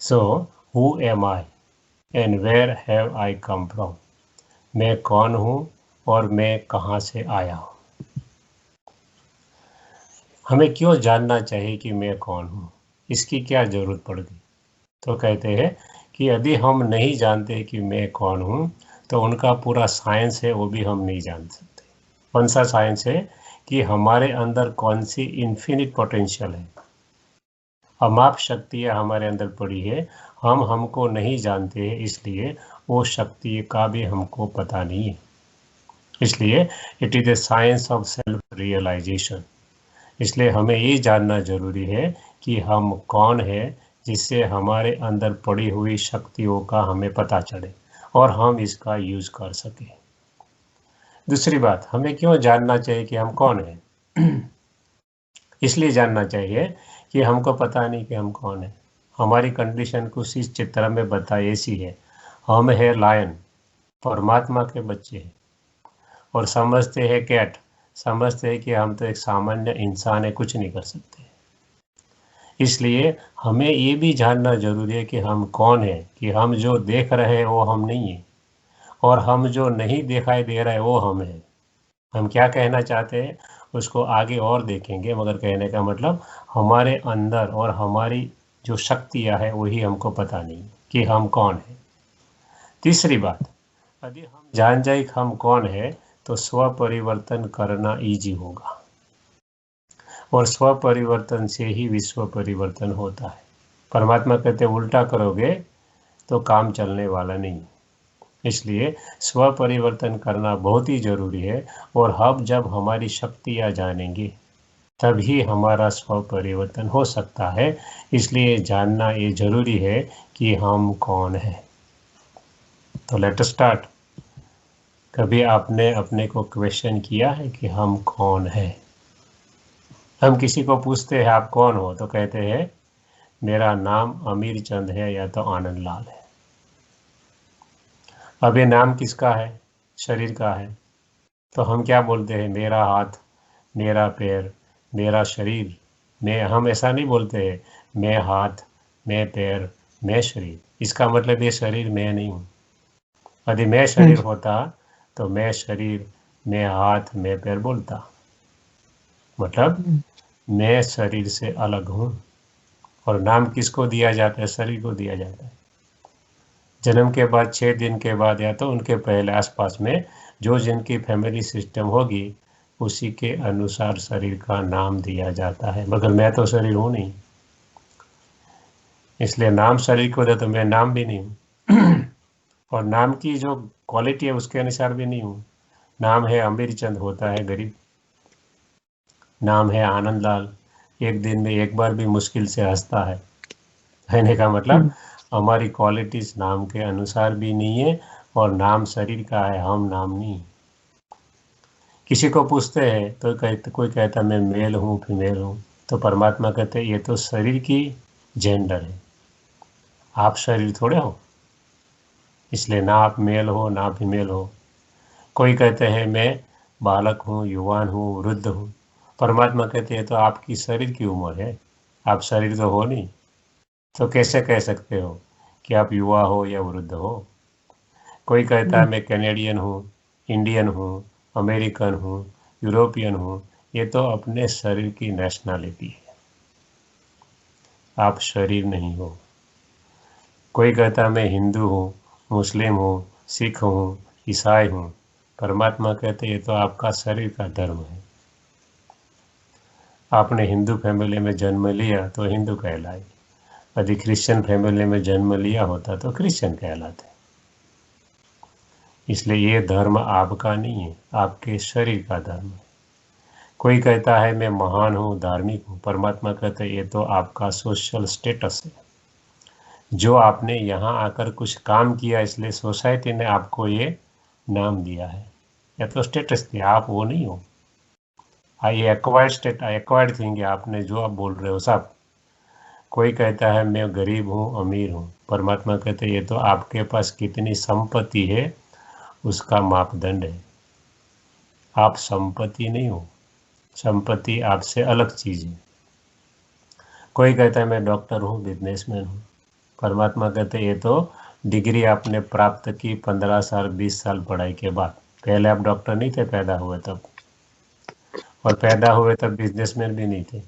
So who am I and where have I come from. मैं कौन हूँ और मैं कहाँ से आया हूँ। हमें क्यों जानना चाहिए कि मैं कौन हूँ, इसकी क्या ज़रूरत पड़ गई। तो कहते हैं कि यदि हम नहीं जानते कि मैं कौन हूँ तो उनका पूरा साइंस है वो भी हम नहीं जान सकते। कौन सा साइंस है कि हमारे अंदर कौन सी इन्फिनिट पोटेंशियल है, अमाप शक्तियाँ हमारे अंदर पड़ी है, हम हमको नहीं जानते हैं, इसलिए वो शक्ति का भी हमको पता नहीं है। इसलिए it is the science of self realization. इसलिए हमें ये जानना जरूरी है कि हम कौन है, जिससे हमारे अंदर पड़ी हुई शक्तियों का हमें पता चले और हम इसका यूज कर सकें। दूसरी बात, हमें क्यों जानना चाहिए कि हम कौन है। इसलिए जानना चाहिए कि हमको पता नहीं कि हम कौन है। हमारी कंडीशन कुछ इस चित्र में बताई ऐसी है, हम है लायन, परमात्मा के बच्चे हैं, और समझते हैं कैट, समझते हैं कि हम तो एक सामान्य इंसान है, कुछ नहीं कर सकते। इसलिए हमें ये भी जानना जरूरी है कि हम कौन है, कि हम जो देख रहे हैं वो हम नहीं है, और हम जो नहीं दिखाई दे रहा है वो हम है। हम क्या कहना चाहते हैं उसको आगे और देखेंगे, मगर कहने का मतलब हमारे अंदर और हमारी जो शक्तियाँ है वही हमको पता नहीं कि हम कौन है। तीसरी बात, यदि हम जान जाए कि हम कौन है तो स्व परिवर्तन करना इजी होगा, और स्व परिवर्तन से ही विश्व परिवर्तन होता है। परमात्मा कहते उल्टा करोगे तो काम चलने वाला नहीं। इसलिए स्व परिवर्तन करना बहुत ही जरूरी है, और हम जब हमारी शक्तियाँ जानेंगे तभी हमारा स्व परिवर्तन हो सकता है। इसलिए जानना ये जरूरी है कि हम कौन है। तो लेट अस स्टार्ट। कभी आपने अपने को क्वेश्चन किया है कि हम कौन है? हम किसी को पूछते हैं आप कौन हो, तो कहते हैं मेरा नाम अमीर चंद है या तो आनंद लाल है। अब ये नाम किसका है? शरीर का है। तो हम क्या बोलते हैं, मेरा हाथ, मेरा पैर, मेरा शरीर। हम ऐसा नहीं बोलते हैं मैं हाथ, मैं पैर, मैं शरीर। इसका मतलब ये शरीर मैं नहीं हूँ। यदि मैं शरीर होता तो मैं शरीर, मैं हाथ, मैं पैर बोलता। मतलब मैं शरीर से अलग हूँ। और नाम किसको दिया जाता है? शरीर को दिया जाता है। जन्म के बाद 6 दिन के बाद या तो उनके पहले आसपास में जो जिनकी फैमिली सिस्टम होगी उसी के अनुसार शरीर का नाम दिया जाता है, मगर मैं तो शरीर हूँ नहीं, इसलिए नाम शरीर को दे तो मैं नाम भी नहीं हूँ। और नाम की जो क्वालिटी है उसके अनुसार भी नहीं हूँ। नाम है अमीर चंद, होता है गरीब। नाम है आनंद लाल, एक दिन में एक बार भी मुश्किल से हंसता है। कहने का मतलब हमारी क्वालिटीज नाम के अनुसार भी नहीं है, और नाम शरीर का है, हम नाम नहीं। किसी को पूछते हैं तो कोई कहता मैं मेल हूँ फीमेल हूँ, तो परमात्मा कहते हैं ये तो शरीर की जेंडर है, आप शरीर थोड़े हो, इसलिए ना आप मेल हो ना फीमेल हो। कोई कहते हैं मैं बालक हूँ, युवान हूँ, वृद्ध हूँ, परमात्मा कहते हैं तो आपकी शरीर की उम्र है, आप शरीर तो हो नहीं, तो कैसे कह सकते हो कि आप युवा हो या वृद्ध हो। कोई कहता है मैं कैनेडियन हूँ, इंडियन हूँ, अमेरिकन हूँ, यूरोपियन हूँ, ये तो अपने शरीर की नेशनलिटी है, आप शरीर नहीं हो। कोई कहता है मैं हिंदू हूँ, मुस्लिम हूँ, सिख हूँ, ईसाई हूँ, परमात्मा कहते ये तो आपका शरीर का धर्म है। आपने हिंदू फैमिली में जन्म लिया तो हिंदू कहलाए, यदि क्रिश्चियन फैमिली में जन्म लिया होता तो क्रिश्चियन कहलाते। इसलिए ये धर्म आपका नहीं है, आपके शरीर का धर्म है। कोई कहता है मैं महान हूँ, धार्मिक हूँ, परमात्मा कहते ये तो आपका सोशल स्टेटस है, जो आपने यहाँ आकर कुछ काम किया इसलिए सोसाइटी ने आपको ये नाम दिया है, या तो स्टेटस दिया, आप वो नहीं हो। ये एक्वायर्ड थिंग है, आपने जो आप बोल रहे हो सब। कोई कहता है मैं गरीब हूँ अमीर हूँ, परमात्मा कहते ये तो आपके पास कितनी संपत्ति है उसका मापदंड है, आप संपत्ति नहीं हो, संपत्ति आपसे अलग चीज़ है। कोई कहता है मैं डॉक्टर हूँ, बिजनेसमैन हूँ, परमात्मा कहते ये तो डिग्री आपने प्राप्त की 15 साल 20 साल पढ़ाई के बाद। पहले आप डॉक्टर नहीं थे पैदा हुए तब, और पैदा हुए तब बिजनेसमैन भी नहीं थे।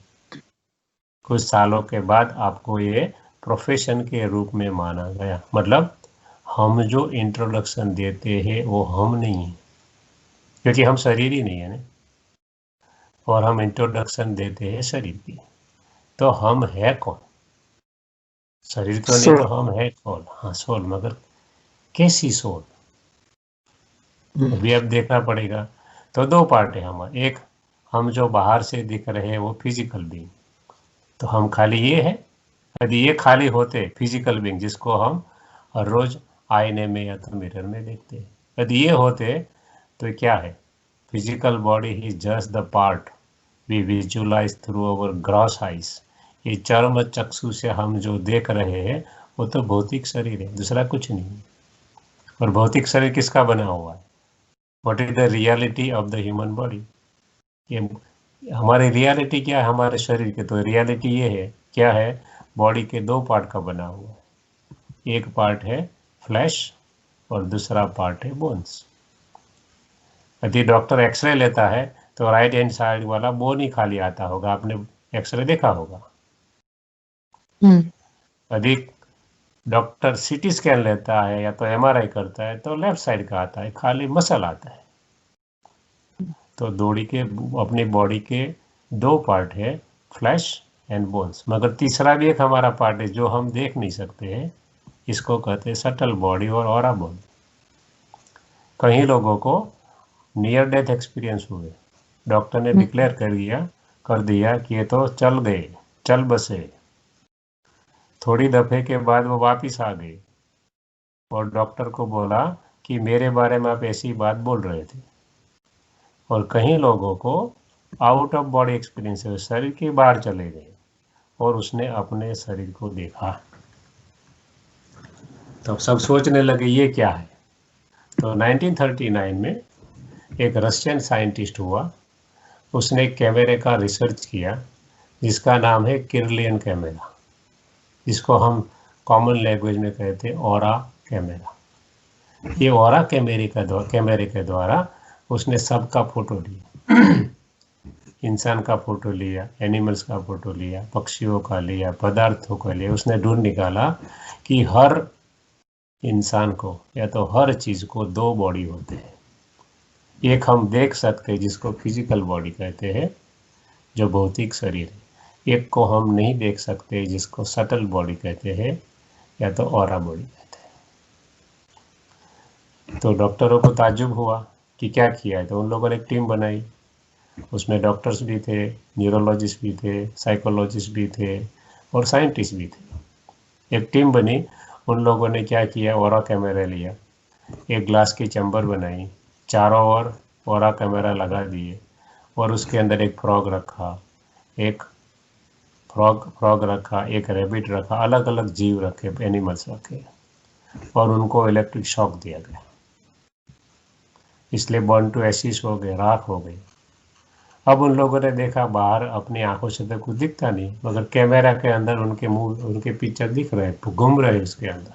कुछ सालों के बाद आपको ये प्रोफेशन के रूप में माना गया। मतलब हम जो इंट्रोडक्शन देते हैं वो हम नहीं हैं, क्योंकि हम शरीर ही नहीं है ना, और हम इंट्रोडक्शन देते हैं शरीर की। तो हम है कौन? शरीर तो नहीं, तो हम है कौन? हाँ सोल, मगर कैसी सोल? अभी अब देखना पड़ेगा। तो दो पार्ट है हमारे, एक हम जो बाहर से दिख रहे हैं वो फिजिकल बीइंग, तो हम खाली ये है। यदि ये खाली होते फिजिकल बीइंग जिसको हम हर रोज आईने में या तो मिरर में देखते हैं, यदि ये होते तो क्या है? Physical body is just the part we visualize through our gross eyes. ये चर्म चक्षु से हम जो देख रहे हैं वो तो भौतिक शरीर है, दूसरा कुछ नहीं है। और भौतिक शरीर किसका बना हुआ है? What is the reality of the human body? ये हमारी रियलिटी क्या है हमारे शरीर के? तो रियलिटी ये है, क्या है? बॉडी के दो पार्ट का बना हुआ है। एक पार्ट है फ्लैश और दूसरा पार्ट है बोन्स। यदि डॉक्टर एक्सरे लेता है तो राइट हैंड साइड वाला बोन ही खाली आता होगा, आपने एक्सरे देखा होगा। यदि डॉक्टर सीटी स्कैन लेता है या तो एमआरआई करता है तो लेफ्ट साइड का आता है, खाली मसल आता है। तो बॉडी के, अपनी बॉडी के दो पार्ट है, फ्लैश एंड बोन्स, मगर तीसरा भी एक हमारा पार्ट है जो हम देख नहीं सकते हैं। इसको कहते हैं सटल बॉडी और ऑरा बॉडी। कई लोगों को नियर डेथ एक्सपीरियंस हुए, डॉक्टर ने डिक्लेयर कर दिया कि ये तो चल गए, चल बसे। थोड़ी दफे के बाद वो वापिस आ गए और डॉक्टर को बोला कि मेरे बारे में आप ऐसी बात बोल रहे थे। और कई लोगों को आउट ऑफ बॉडी एक्सपीरियंस है, शरीर के बाहर चले गए और उसने अपने शरीर को देखा। तो सब सोचने लगे ये क्या है। तो 1939 में एक रशियन साइंटिस्ट हुआ, उसने कैमरे का रिसर्च किया जिसका नाम है किरलियन कैमरा, जिसको हम कॉमन लैंग्वेज में कहते हैं ऑरा कैमरा। ये ऑरा कैमरे के द्वारा उसने सबका फोटो लिया। इंसान का फोटो लिया, एनिमल्स का फोटो लिया, पक्षियों का लिया, पदार्थों का लिया। उसने ढूंढ निकाला कि हर इंसान को या तो हर चीज को दो बॉडी होते हैं। एक हम देख सकते हैं जिसको फिजिकल बॉडी कहते हैं, जो भौतिक शरीर है। एक को हम नहीं देख सकते जिसको सटल बॉडी कहते हैं या तो ऑरा बॉडी कहते हैं। तो डॉक्टरों को ताज्जुब हुआ कि क्या किया है। तो उन लोगों ने एक टीम बनाई, उसमें डॉक्टर्स भी थे, न्यूरोलॉजिस्ट भी थे, साइकोलॉजिस्ट भी थे और साइंटिस्ट भी थे। एक टीम बनी। उन लोगों ने क्या किया, ऑरा कैमरा लिया, एक ग्लास की चैम्बर बनाई, चारों ओर ऑरा कैमरा लगा दिए और उसके अंदर एक फ्रॉग रखा, एक रैबिट रखा, अलग अलग जीव रखे, एनिमल्स रखे, और उनको इलेक्ट्रिक शॉक दिया गया। इसलिए बर्न टू एशिस हो गए, राख हो गई। अब उन लोगों ने देखा बाहर अपनी आंखों से तो कुछ दिखता नहीं, मगर कैमरा के अंदर उनके मुंह, उनके पिक्चर दिख रहे, घूम रहे उसके अंदर,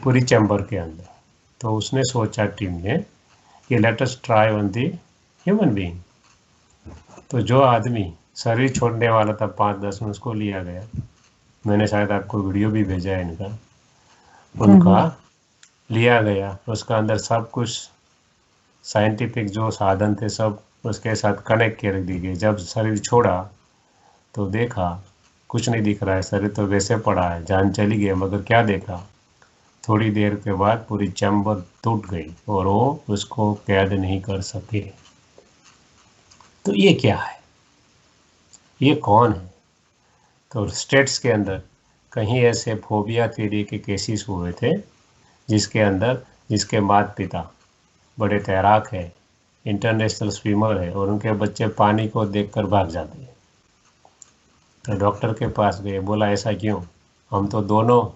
पूरी चैम्बर के अंदर। तो उसने सोचा टीम ने कि let us try on the human being. तो जो आदमी शरीर छोड़ने वाला था 5-10 में, उसको लिया गया। मैंने शायद आपको वीडियो भी भेजा है इनका, उनका लिया गया। उसका अंदर सब कुछ साइंटिफिक जो साधन थे सब उसके साथ कनेक्ट कर दी गई। जब शरीर छोड़ा तो देखा कुछ नहीं दिख रहा है, शरीर तो वैसे पड़ा है, जान चली गई, मगर क्या देखा, थोड़ी देर के बाद पूरी चैम्बर टूट गई और वो उसको कैद नहीं कर सके। तो ये क्या है, ये कौन है? तो स्टेट्स के अंदर कहीं ऐसे फोबिया थ्योरी के केसेस हुए थे जिसके माता पिता बड़े तैराक है, इंटरनेशनल स्विमर है, और उनके बच्चे पानी को देखकर भाग जाते हैं। तो डॉक्टर के पास गए, बोला ऐसा क्यों? हम तो दोनों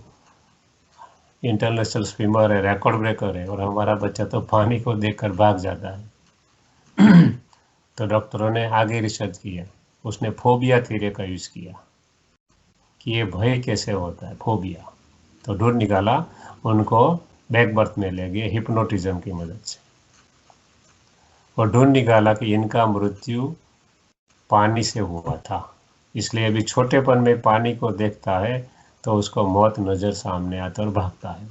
इंटरनेशनल स्विमर है, रिकॉर्ड ब्रेकर है, और हमारा बच्चा तो पानी को देखकर भाग जाता है। तो डॉक्टरों ने आगे रिसर्च किया, उसने फोबिया थ्योरी का यूज़ किया। कि ये भय कैसे होता है, फोबिया। तो ढूंढ निकाला, उनको बैक बर्थ में ले गए हिप्नोटिज्म की मदद से, और ढूंढ निकाला कि इनका मृत्यु पानी से हुआ था। इसलिए अभी छोटेपन में पानी को देखता है तो उसको मौत नज़र सामने आता और भागता है।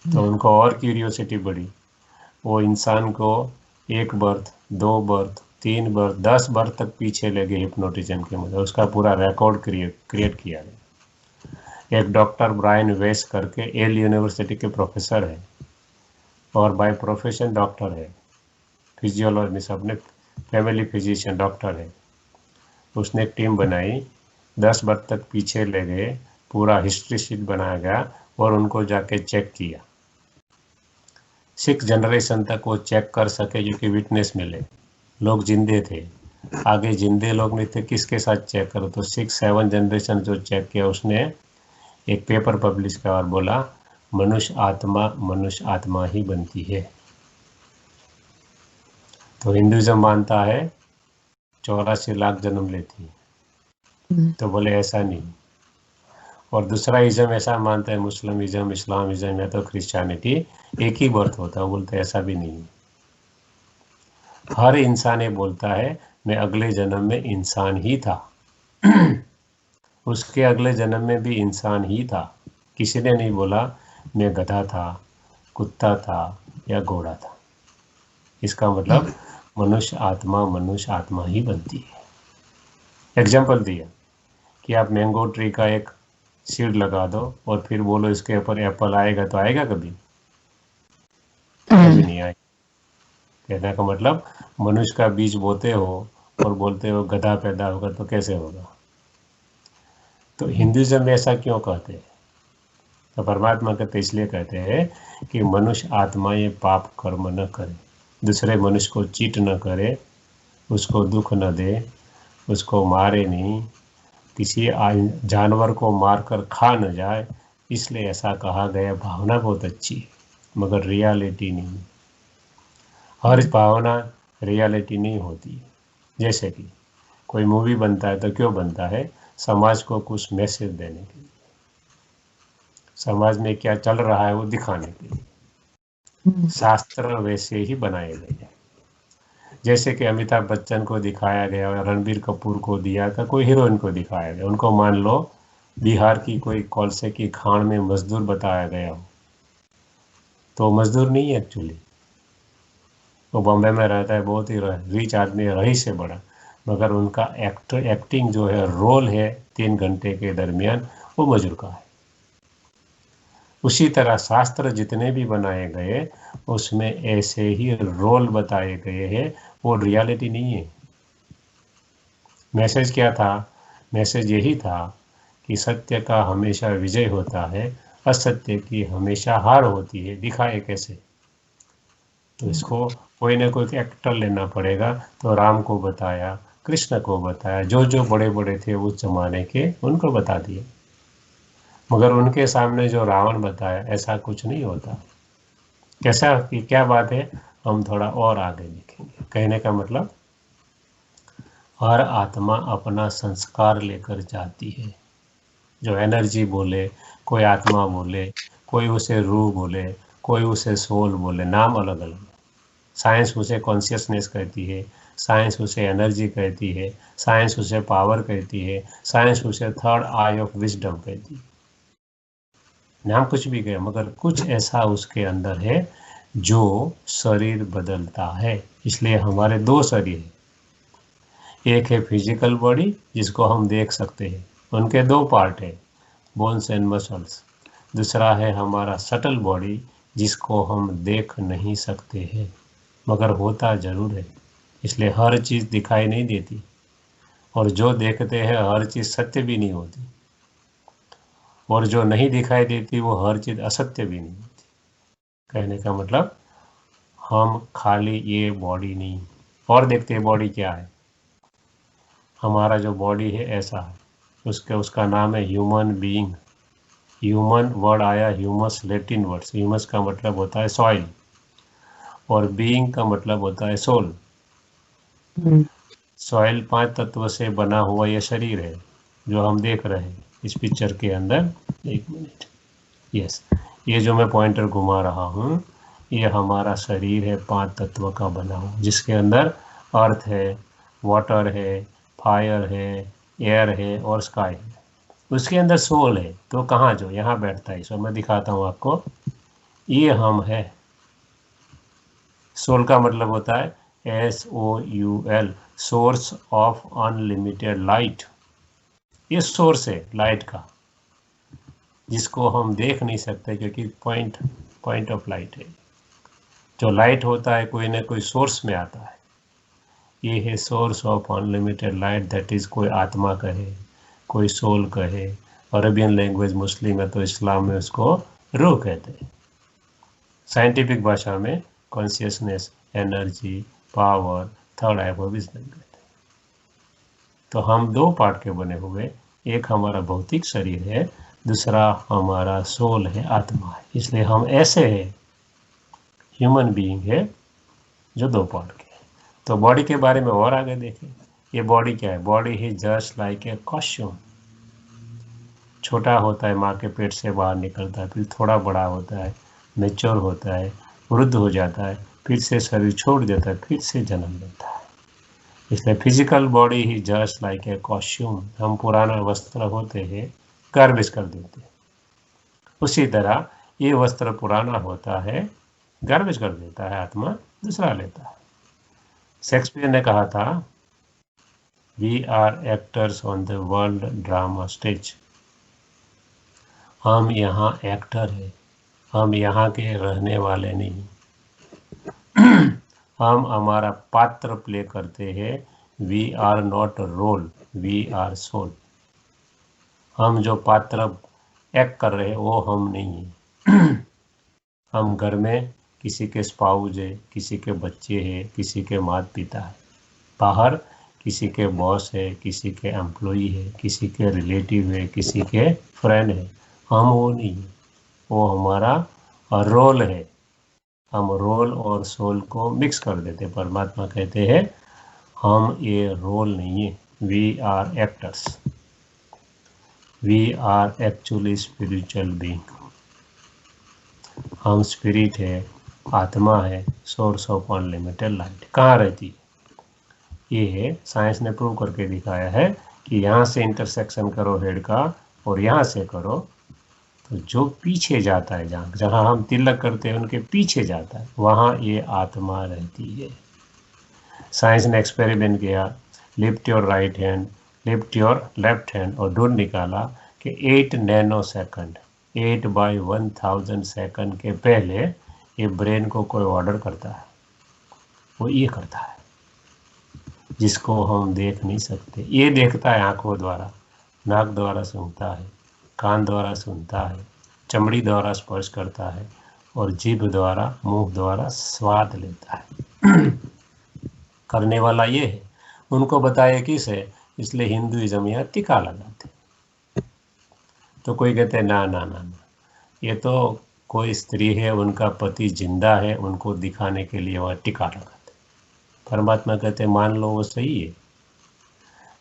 तो उनको और क्यूरियोसिटी बढ़ी, वो इंसान को 1 बर्थ, 2 बर्थ, 3 बर्थ, 10 बर्थ तक पीछे ले गए हिप्नोटिज्म के मदद। उसका पूरा रिकॉर्ड क्रिएट किया गया। एक डॉक्टर ब्रायन वेस करके येल यूनिवर्सिटी के प्रोफेसर है और बाय प्रोफेशन डॉक्टर है, फिजियोलॉजिस्ट, अपने फैमिली फिजिशियन डॉक्टर है। उसने एक टीम बनाई, 10 बर्थ तक पीछे ले गए, पूरा हिस्ट्री शीट बनाया गया और उनको जाके चेक किया। 6 जनरेशन तक वो चेक कर सके, जो कि विटनेस मिले, लोग जिंदे थे। आगे जिंदे लोग नहीं थे, किसके साथ चेक करो? तो 6-7 जनरेशन जो चेक किया, उसने एक पेपर पब्लिश किया और बोला मनुष्य आत्मा ही बनती है। तो हिंदुइज्म मानता है 84 लाख जन्म लेती है, तो बोले ऐसा नहीं। और दूसरा इज्म ऐसा मानता है, मुस्लिमिज्म, इस्लामिज्म या तो क्रिश्चियनिटी, एक ही बर्थ होता है। बोलते ऐसा भी नहीं। हर इंसान ये बोलता है मैं अगले जन्म में इंसान ही था, उसके अगले जन्म में भी इंसान ही था। किसी ने नहीं बोला मैं गधा था, कुत्ता था या घोड़ा था। इसका मतलब मनुष्य आत्मा ही बनती है। एग्जाम्पल दिया कि आप मैंगो ट्री का एक सीड लगा दो और फिर बोलो इसके ऊपर एप्पल आएगा, तो आएगा कभी? कभी नहीं आएगा। कहने का मतलब मनुष्य का बीज बोते हो और बोलते हो गधा पैदा होगा, तो कैसे होगा? तो हिंदुइज्म में ऐसा क्यों कहते हैं? तो परमात्मा कहते इसलिए कहते हैं कि मनुष्य आत्मा ये पाप कर्म न करे, दूसरे मनुष्य को चीट न करे, उसको दुख न दे, उसको मारे नहीं, किसी जानवर को मारकर खा न जाए। इसलिए ऐसा कहा गया। भावना बहुत अच्छी है मगर रियलिटी नहीं। हर भावना रियलिटी नहीं होती। जैसे कि कोई मूवी बनता है तो क्यों बनता है? समाज को कुछ मैसेज देने के लिए, समाज में क्या चल रहा है वो दिखाने के लिए। शास्त्र वैसे ही बनाए गए। जैसे कि अमिताभ बच्चन को दिखाया गया और रणबीर कपूर को दिया था, कोई हीरोइन को दिखाया गया। उनको मान लो बिहार की कोई कोलसे की खान में मजदूर बताया गया हो, तो मजदूर नहीं है एक्चुअली, वो बॉम्बे में रहता है, बहुत ही रिच आदमी है, रही से बड़ा, मगर उनका एक्टिंग जो है, रोल है 3 घंटे के दरमियान, वो मजदूर का है। उसी तरह शास्त्र जितने भी बनाए गए उसमें ऐसे ही रोल बताए गए हैं, वो रियलिटी नहीं है। मैसेज क्या था? मैसेज यही था कि सत्य का हमेशा विजय होता है, असत्य की हमेशा हार होती है। दिखाए कैसे? तो इसको कोई ना कोई एक्टर लेना पड़ेगा। तो राम को बताया, कृष्ण को बताया, जो जो बड़े बड़े थे उस जमाने के, उनको बता दिए। मगर उनके सामने जो रावण बताया, ऐसा कुछ नहीं होता। कैसा कि क्या बात है, हम थोड़ा और आगे लिखेंगे। कहने का मतलब हर आत्मा अपना संस्कार लेकर जाती है। जो एनर्जी बोले, कोई आत्मा बोले, कोई उसे रूह बोले, कोई उसे सोल बोले, नाम अलग अलग। साइंस उसे कॉन्शियसनेस कहती है, साइंस उसे एनर्जी कहती है, साइंस उसे पावर कहती है, साइंस उसे थर्ड आई ऑफ विजडम कहती है। नाम कुछ भी कहे, मगर कुछ ऐसा उसके अंदर है जो शरीर बदलता है। इसलिए हमारे 2 शरीर हैं। एक है फिजिकल बॉडी जिसको हम देख सकते हैं, उनके 2 पार्ट है, बोन्स एंड मसल्स। दूसरा है हमारा सटल बॉडी जिसको हम देख नहीं सकते हैं, मगर होता जरूर है। इसलिए हर चीज़ दिखाई नहीं देती, और जो देखते हैं हर चीज़ सत्य भी नहीं होती, और जो नहीं दिखाई देती वो हर चीज़ असत्य भी नहीं होती। कहने का मतलब हम खाली ये बॉडी नहीं और देखते हैं। बॉडी क्या है? हमारा जो बॉडी है ऐसा है, उसका नाम है ह्यूमन बीइंग। ह्यूमन वर्ड आया ह्यूमस, लैटिन वर्ड। ह्यूमस का मतलब होता है सॉइल और बीइंग का मतलब होता है सोल। सॉइल 5 तत्व से बना हुआ यह शरीर है, जो हम देख रहे हैं इस पिक्चर के अंदर, एक मिनट, यस, ये जो मैं पॉइंटर घुमा रहा हूँ ये हमारा शरीर है 5 तत्व का बना हुआ, जिसके अंदर अर्थ है, वाटर है, फायर है, एयर है और स्काई है। उसके अंदर सोल है, तो कहाँ जो यहाँ बैठता है, इसको मैं दिखाता हूँ आपको। ये हम है। सोल का मतलब होता है SOUL, source of unlimited light. ये सोर्स है लाइट का, जिसको हम देख नहीं सकते क्योंकि पॉइंट ऑफ लाइट है। जो लाइट होता है कोई ना कोई सोर्स में आता है। ये है source of unlimited light, that is कोई आत्मा कहे, कोई सोल कहे, अरबियन लैंग्वेज, मुस्लिम है तो इस्लाम में उसको रूह कहते हैं। साइंटिफिक भाषा में consciousness, energy, power, third I of wisdom कहते हैं। तो हम 2 पार्ट के बने हुए, एक हमारा भौतिक शरीर है, दूसरा हमारा सोल है, आत्मा है। इसलिए हम ऐसे हैं, ह्यूमन बीइंग है जो 2 पार्ट के हैं। तो बॉडी के बारे में और आगे देखें। ये बॉडी क्या है? बॉडी है जस्ट लाइक ए कॉस्ट्यूम। छोटा होता है, माँ के पेट से बाहर निकलता है, फिर थोड़ा बड़ा होता है, मैच्योर होता है, वृद्ध हो जाता है, फिर से शरीर छोड़ देता है, फिर से जन्म लेता है। इसलिए physical body he just like a costume. हम पुराना वस्त्र होते हैं, गार्बेज कर देते हैं। उसी तरह ये वस्त्र पुराना होता है, गार्बेज कर देता है, आत्मा दूसरा लेता है। शेक्सपियर ने कहा था, we are actors on the world drama stage. हम यहाँ एक्टर हैं, हम यहाँ के रहने वाले नहीं। हम हमारा पात्र प्ले करते हैं। We are not role, we are soul. हम जो पात्र एक्ट कर रहे हैं वो हम नहीं हैं। हम घर में किसी के स्पाउस है, किसी के बच्चे हैं, किसी के माता पिता है। बाहर किसी के बॉस है, किसी के एम्प्लॉई है, किसी के रिलेटिव है, किसी के फ्रेंड है। हम वो नहीं है, वो हमारा रोल है। हम रोल और सोल को मिक्स कर देते। परमात्मा कहते हैं हम ये रोल नहीं है, we are actors, we are actually spiritual being. हम स्पिरिट है, आत्मा है, सोर्स ऑफ अनलिमिटेड लाइट। कहाँ रहती है? ये है, साइंस ने प्रूव करके दिखाया है कि यहाँ से इंटरसेक्शन करो हेड का और यहाँ से करो तो जो पीछे जाता है, जहाँ हम तिलक करते हैं उनके पीछे जाता है, वहाँ ये आत्मा रहती है। साइंस ने एक्सपेरिमेंट किया, lift your right hand, lift your left hand, और ढूंढ निकाला कि 8 नैनो सेकंड, 8/1000 सेकंड के पहले ये ब्रेन को कोई ऑर्डर करता है, वो ये करता है जिसको हम देख नहीं सकते। ये देखता है आंखों द्वारा, नाक द्वारा सूंघता है, कान द्वारा सुनता है, चमड़ी द्वारा स्पर्श करता है और जीभ द्वारा, मुंह द्वारा स्वाद लेता है। करने वाला ये है। उनको बताया किस है, इसलिए हिंदुइज्म यहाँ टीका लगाते। तो कोई कहते हैं ना ना ना ना, ये तो कोई स्त्री है, उनका पति जिंदा है, उनको दिखाने के लिए वह टीका लगाते। परमात्मा कहते मान लो वो सही है,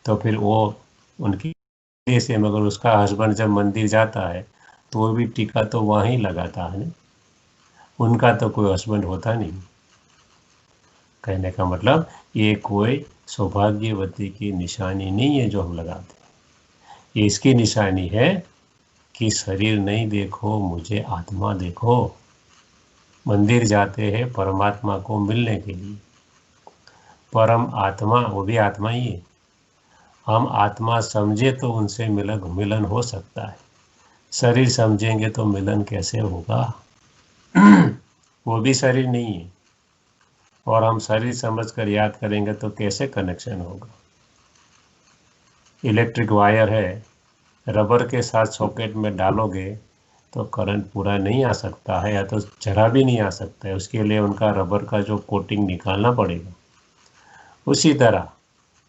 तो फिर वो उनकी से, मगर उसका हस्बैंड जब मंदिर जाता है तो वो भी टीका तो वहीं लगाता है ना, उनका तो कोई हस्बैंड होता नहीं। कहने का मतलब ये कोई सौभाग्यवती की निशानी नहीं है जो हम लगाते हैं। ये इसकी निशानी है कि शरीर नहीं देखो, मुझे आत्मा देखो। मंदिर जाते हैं परमात्मा को मिलने के लिए। परम आत्मा वो भी आत्मा ही है। हम आत्मा समझे तो उनसे मिलन हो सकता है, शरीर समझेंगे तो मिलन कैसे होगा? वो भी शरीर नहीं है, और हम शरीर समझकर याद करेंगे तो कैसे कनेक्शन होगा? इलेक्ट्रिक वायर है, रबर के साथ सॉकेट में डालोगे तो करंट पूरा नहीं आ सकता है, या तो जरा भी नहीं आ सकता है, उसके लिए उनका रबर का जो कोटिंग निकालना पड़ेगा। उसी तरह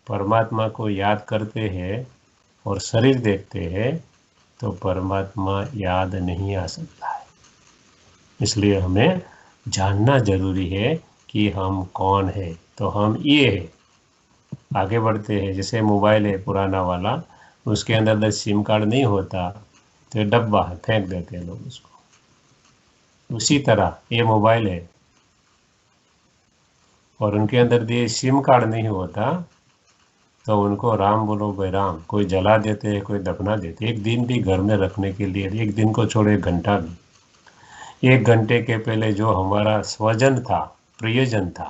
परमात्मा को याद करते हैं और शरीर देखते हैं तो परमात्मा याद नहीं आ सकता है। इसलिए हमें जानना जरूरी है कि हम कौन है। तो हम ये है। आगे बढ़ते हैं। जैसे मोबाइल है पुराना वाला, उसके अंदर सिम कार्ड नहीं होता तो ये डब्बा है, फेंक देते हैं लोग उसको। उसी तरह ये मोबाइल है और उनके अंदर ये सिम कार्ड नहीं होता तो उनको राम बोलो भाई राम, कोई जला देते हैं, कोई दफना देते, एक दिन भी घर में रखने के लिए, एक दिन को छोड़े 1 घंटा भी, 1 घंटे के पहले जो हमारा स्वजन था, प्रियजन था,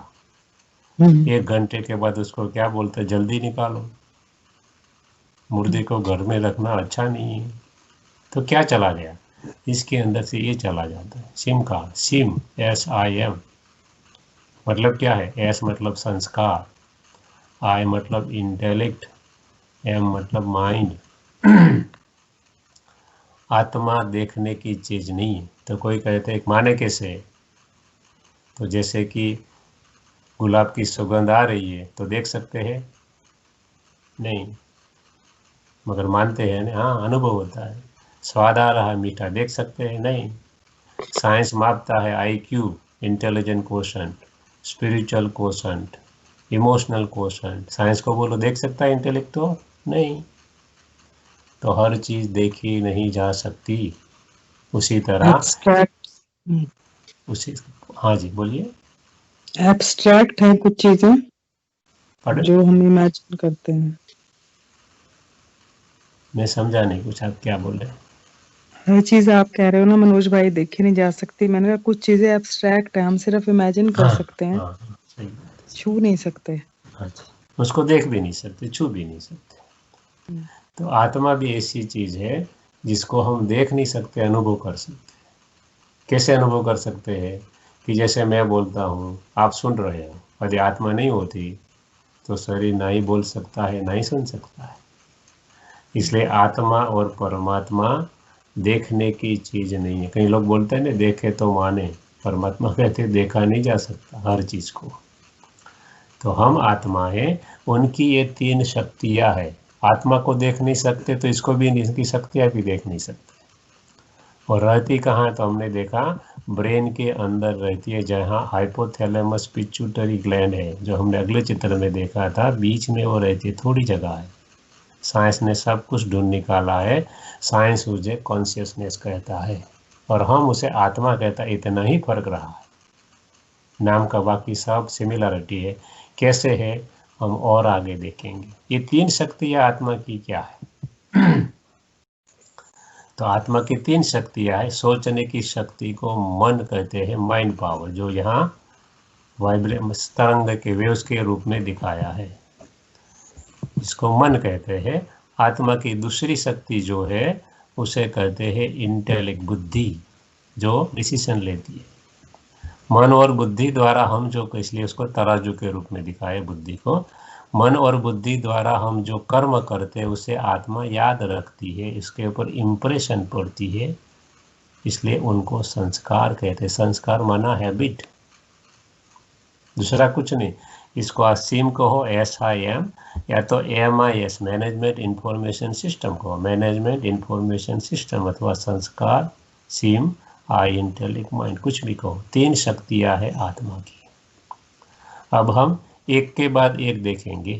1 घंटे के बाद उसको क्या बोलते, जल्दी निकालो, मुर्दे को घर में रखना अच्छा नहीं है। तो क्या चला गया इसके अंदर से, ये चला जाता है सिम कार्ड। सिम SIM मतलब क्या है, S मतलब संस्कार, I मतलब इंटेलेक्ट, M मतलब माइंड। आत्मा देखने की चीज नहीं है। तो कोई कहते हैं माने कैसे, तो जैसे कि गुलाब की सुगंध आ रही है तो देख सकते हैं नहीं, मगर मानते हैं ना, हाँ अनुभव होता है। स्वाद आ रहा है मीठा, देख सकते हैं नहीं। साइंस मापता है IQ, intelligent quotient, spiritual quotient, emotional quotient. Science को बोलो देख सकता है इंटेलेक्ट तो नहीं। तो हर चीज देखी नहीं जा सकती। उसी तरह एब्स्ट्रैक्ट उसी, हाँ जी बोलिए। एब्स्ट्रैक्ट है कुछ चीजें पढ़, जो हम इमेजिन करते हैं। मैं समझा नहीं कुछ, आप क्या बोल रहे हैं। हर चीज आप कह रहे हो ना मनोज भाई, देखी नहीं जा सकती। मैंने कहा कुछ चीजें एब्स्ट्रैक्ट है, हम सिर्फ इमेजिन कर हाँ सकते हैं, हाँ हाँ, सही बात छू नहीं सकते। है। हाँ जी, उसको देख भी नहीं सकते, छू भी नहीं सकते। तो आत्मा भी ऐसी चीज है जिसको हम देख नहीं सकते, अनुभव कर सकते। कैसे अनुभव कर सकते हैं कि जैसे मैं बोलता हूँ, आप सुन रहे हो, यदि आत्मा नहीं होती तो शरीर ना ही बोल सकता है ना ही सुन सकता है। इसलिए आत्मा और परमात्मा देखने की चीज नहीं है। कई लोग बोलते हैं ना देखे तो माने, परमात्मा कहते देखा नहीं जा सकता हर चीज को। तो हम आत्मा है, उनकी ये 3 शक्तियां है। आत्मा को देख नहीं सकते तो इसको भी, इसकी शक्तियां भी देख नहीं सकते। और रहती कहाँ है, तो हमने देखा ब्रेन के अंदर रहती है, जहाँ हाइपोथैलेमस पिट्यूटरी ग्लैंड है, जो हमने अगले चित्र में देखा था, बीच में वो रहती है, थोड़ी जगह है। साइंस ने सब कुछ ढूंढ निकाला है। साइंस उसे कॉन्शियसनेस कहता है और हम उसे आत्मा कहता है। इतना ही फर्क रहा है नाम का, बाकी सब सिमिलरिटी है। कैसे है हम और आगे देखेंगे। ये 3 शक्तियां आत्मा की क्या है। तो आत्मा की 3 शक्तियां है। सोचने की शक्ति को मन कहते हैं, माइंड पावर, जो यहाँ तरंग के वेव्स के रूप में दिखाया है, इसको मन कहते हैं। आत्मा की दूसरी शक्ति जो है उसे कहते हैं इंटेलेक्ट, बुद्धि, जो डिसीजन लेती है। मन और बुद्धि द्वारा हम जो, इसलिए उसको तराजू के रूप में दिखाए बुद्धि को। मन और बुद्धि द्वारा हम जो कर्म करते हैं उसे आत्मा याद रखती है, इसके ऊपर इम्प्रेशन पड़ती है, इसलिए उनको संस्कार कहते हैं। संस्कार माना हैबिट, दूसरा कुछ नहीं। इसको आप सिम कहो, SIM, या तो MIS, मैनेजमेंट इंफॉर्मेशन सिस्टम कहो, मैनेजमेंट इंफॉर्मेशन सिस्टम, अथवा संस्कार, सिम, आई, इंटेलेक्ट, माइंड, कुछ भी कहो। 3 शक्तियां है आत्मा की। अब हम एक के बाद एक देखेंगे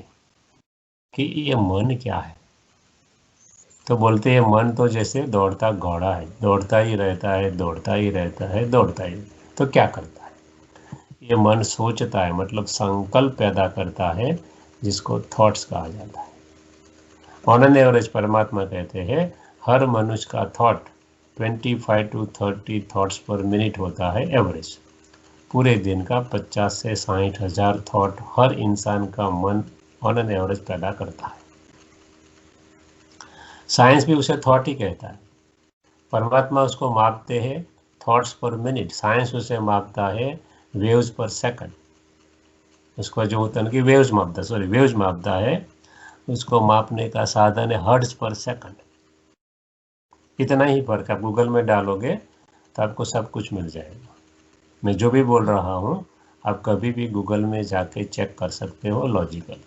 कि ये मन क्या है। तो बोलते हैं मन तो जैसे दौड़ता घोड़ा है, दौड़ता ही रहता है, दौड़ता ही रहता है, दौड़ता ही। तो क्या करता है ये मन? सोचता है, मतलब संकल्प पैदा करता है, जिसको थॉट्स कहा जाता है। ऑन एन एवरेज परमात्मा कहते हैं हर मनुष्य का थॉट 25 to 30 थॉट्स पर मिनट होता है एवरेज। पूरे दिन का 50 से 60 हजार थॉट हर इंसान का मन ऑन एन एवरेज पैदा करता है। साइंस भी उसे थॉट ही कहता है। परमात्मा उसको मापते हैं थॉट्स पर मिनट, साइंस उसे मापता है वेव्स पर सेकंड। उसको जो होता है कि वेव्स मापता है, उसको मापने का साधन है हर्ट्ज पर सेकंड। इतना ही फर्क, आप गूगल में डालोगे तो आपको सब कुछ मिल जाएगा। मैं जो भी बोल रहा हूँ आप कभी भी गूगल में जाके चेक कर सकते हो लॉजिकल।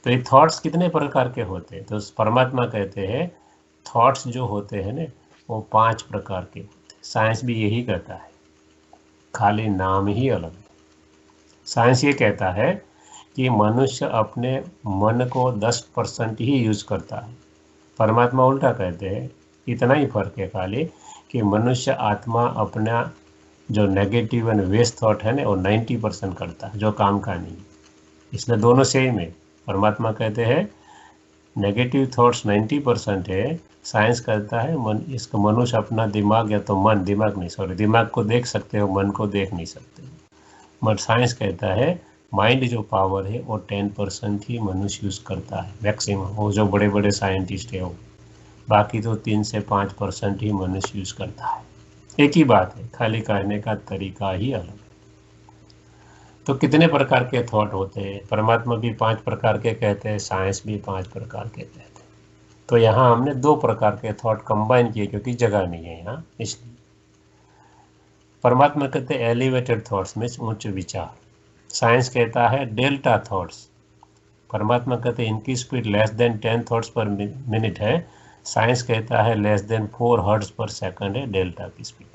तो ये थॉट्स कितने प्रकार के होते हैं? तो परमात्मा कहते हैं थॉट्स जो होते हैं ना, वो 5 प्रकार के होते हैं। साइंस भी यही कहता है, खाली नाम ही अलग है। साइंस ये कहता है कि मनुष्य अपने मन को 10% ही यूज करता है। परमात्मा उल्टा कहते हैं, इतना ही फर्क है खाली कि मनुष्य आत्मा अपना जो नेगेटिव एंड वेस्ट थॉट है ना वो 90% करता है, जो काम का नहीं। इसलिए दोनों सेम है। परमात्मा कहते हैं नेगेटिव थॉट्स 90% है, साइंस कहता है इसका मनुष्य अपना दिमाग या तो दिमाग को देख सकते हो, मन को देख नहीं सकते। बट साइंस कहता है माइंड जो पावर है वो 10% ही मनुष्य यूज करता है मैक्सिमम, वो जो बड़े बड़े साइंटिस्ट है वो, बाकी तो 3 से 5% ही मनुष्य यूज करता है। एक ही बात है, खाली कहने का तरीका ही अलग है। तो कितने प्रकार के थॉट होते हैं? परमात्मा भी 5 प्रकार के कहते हैं, साइंस भी 5 प्रकार के कहते हैं। तो यहाँ हमने 2 प्रकार के थॉट कंबाइन किए क्योंकि जगह नहीं है यहाँ, इसलिए। परमात्मा कहते हैं एलिवेटेड थॉट्स में उच्च विचार, साइंस कहता है डेल्टा थॉट्स। परमात्मा कहते हैं इनकी स्पीड लेस देन 10 थॉट्स पर मिनट है, साइंस कहता है लेस देन 4 हर्ट्ज पर सेकंड है डेल्टा की स्पीड।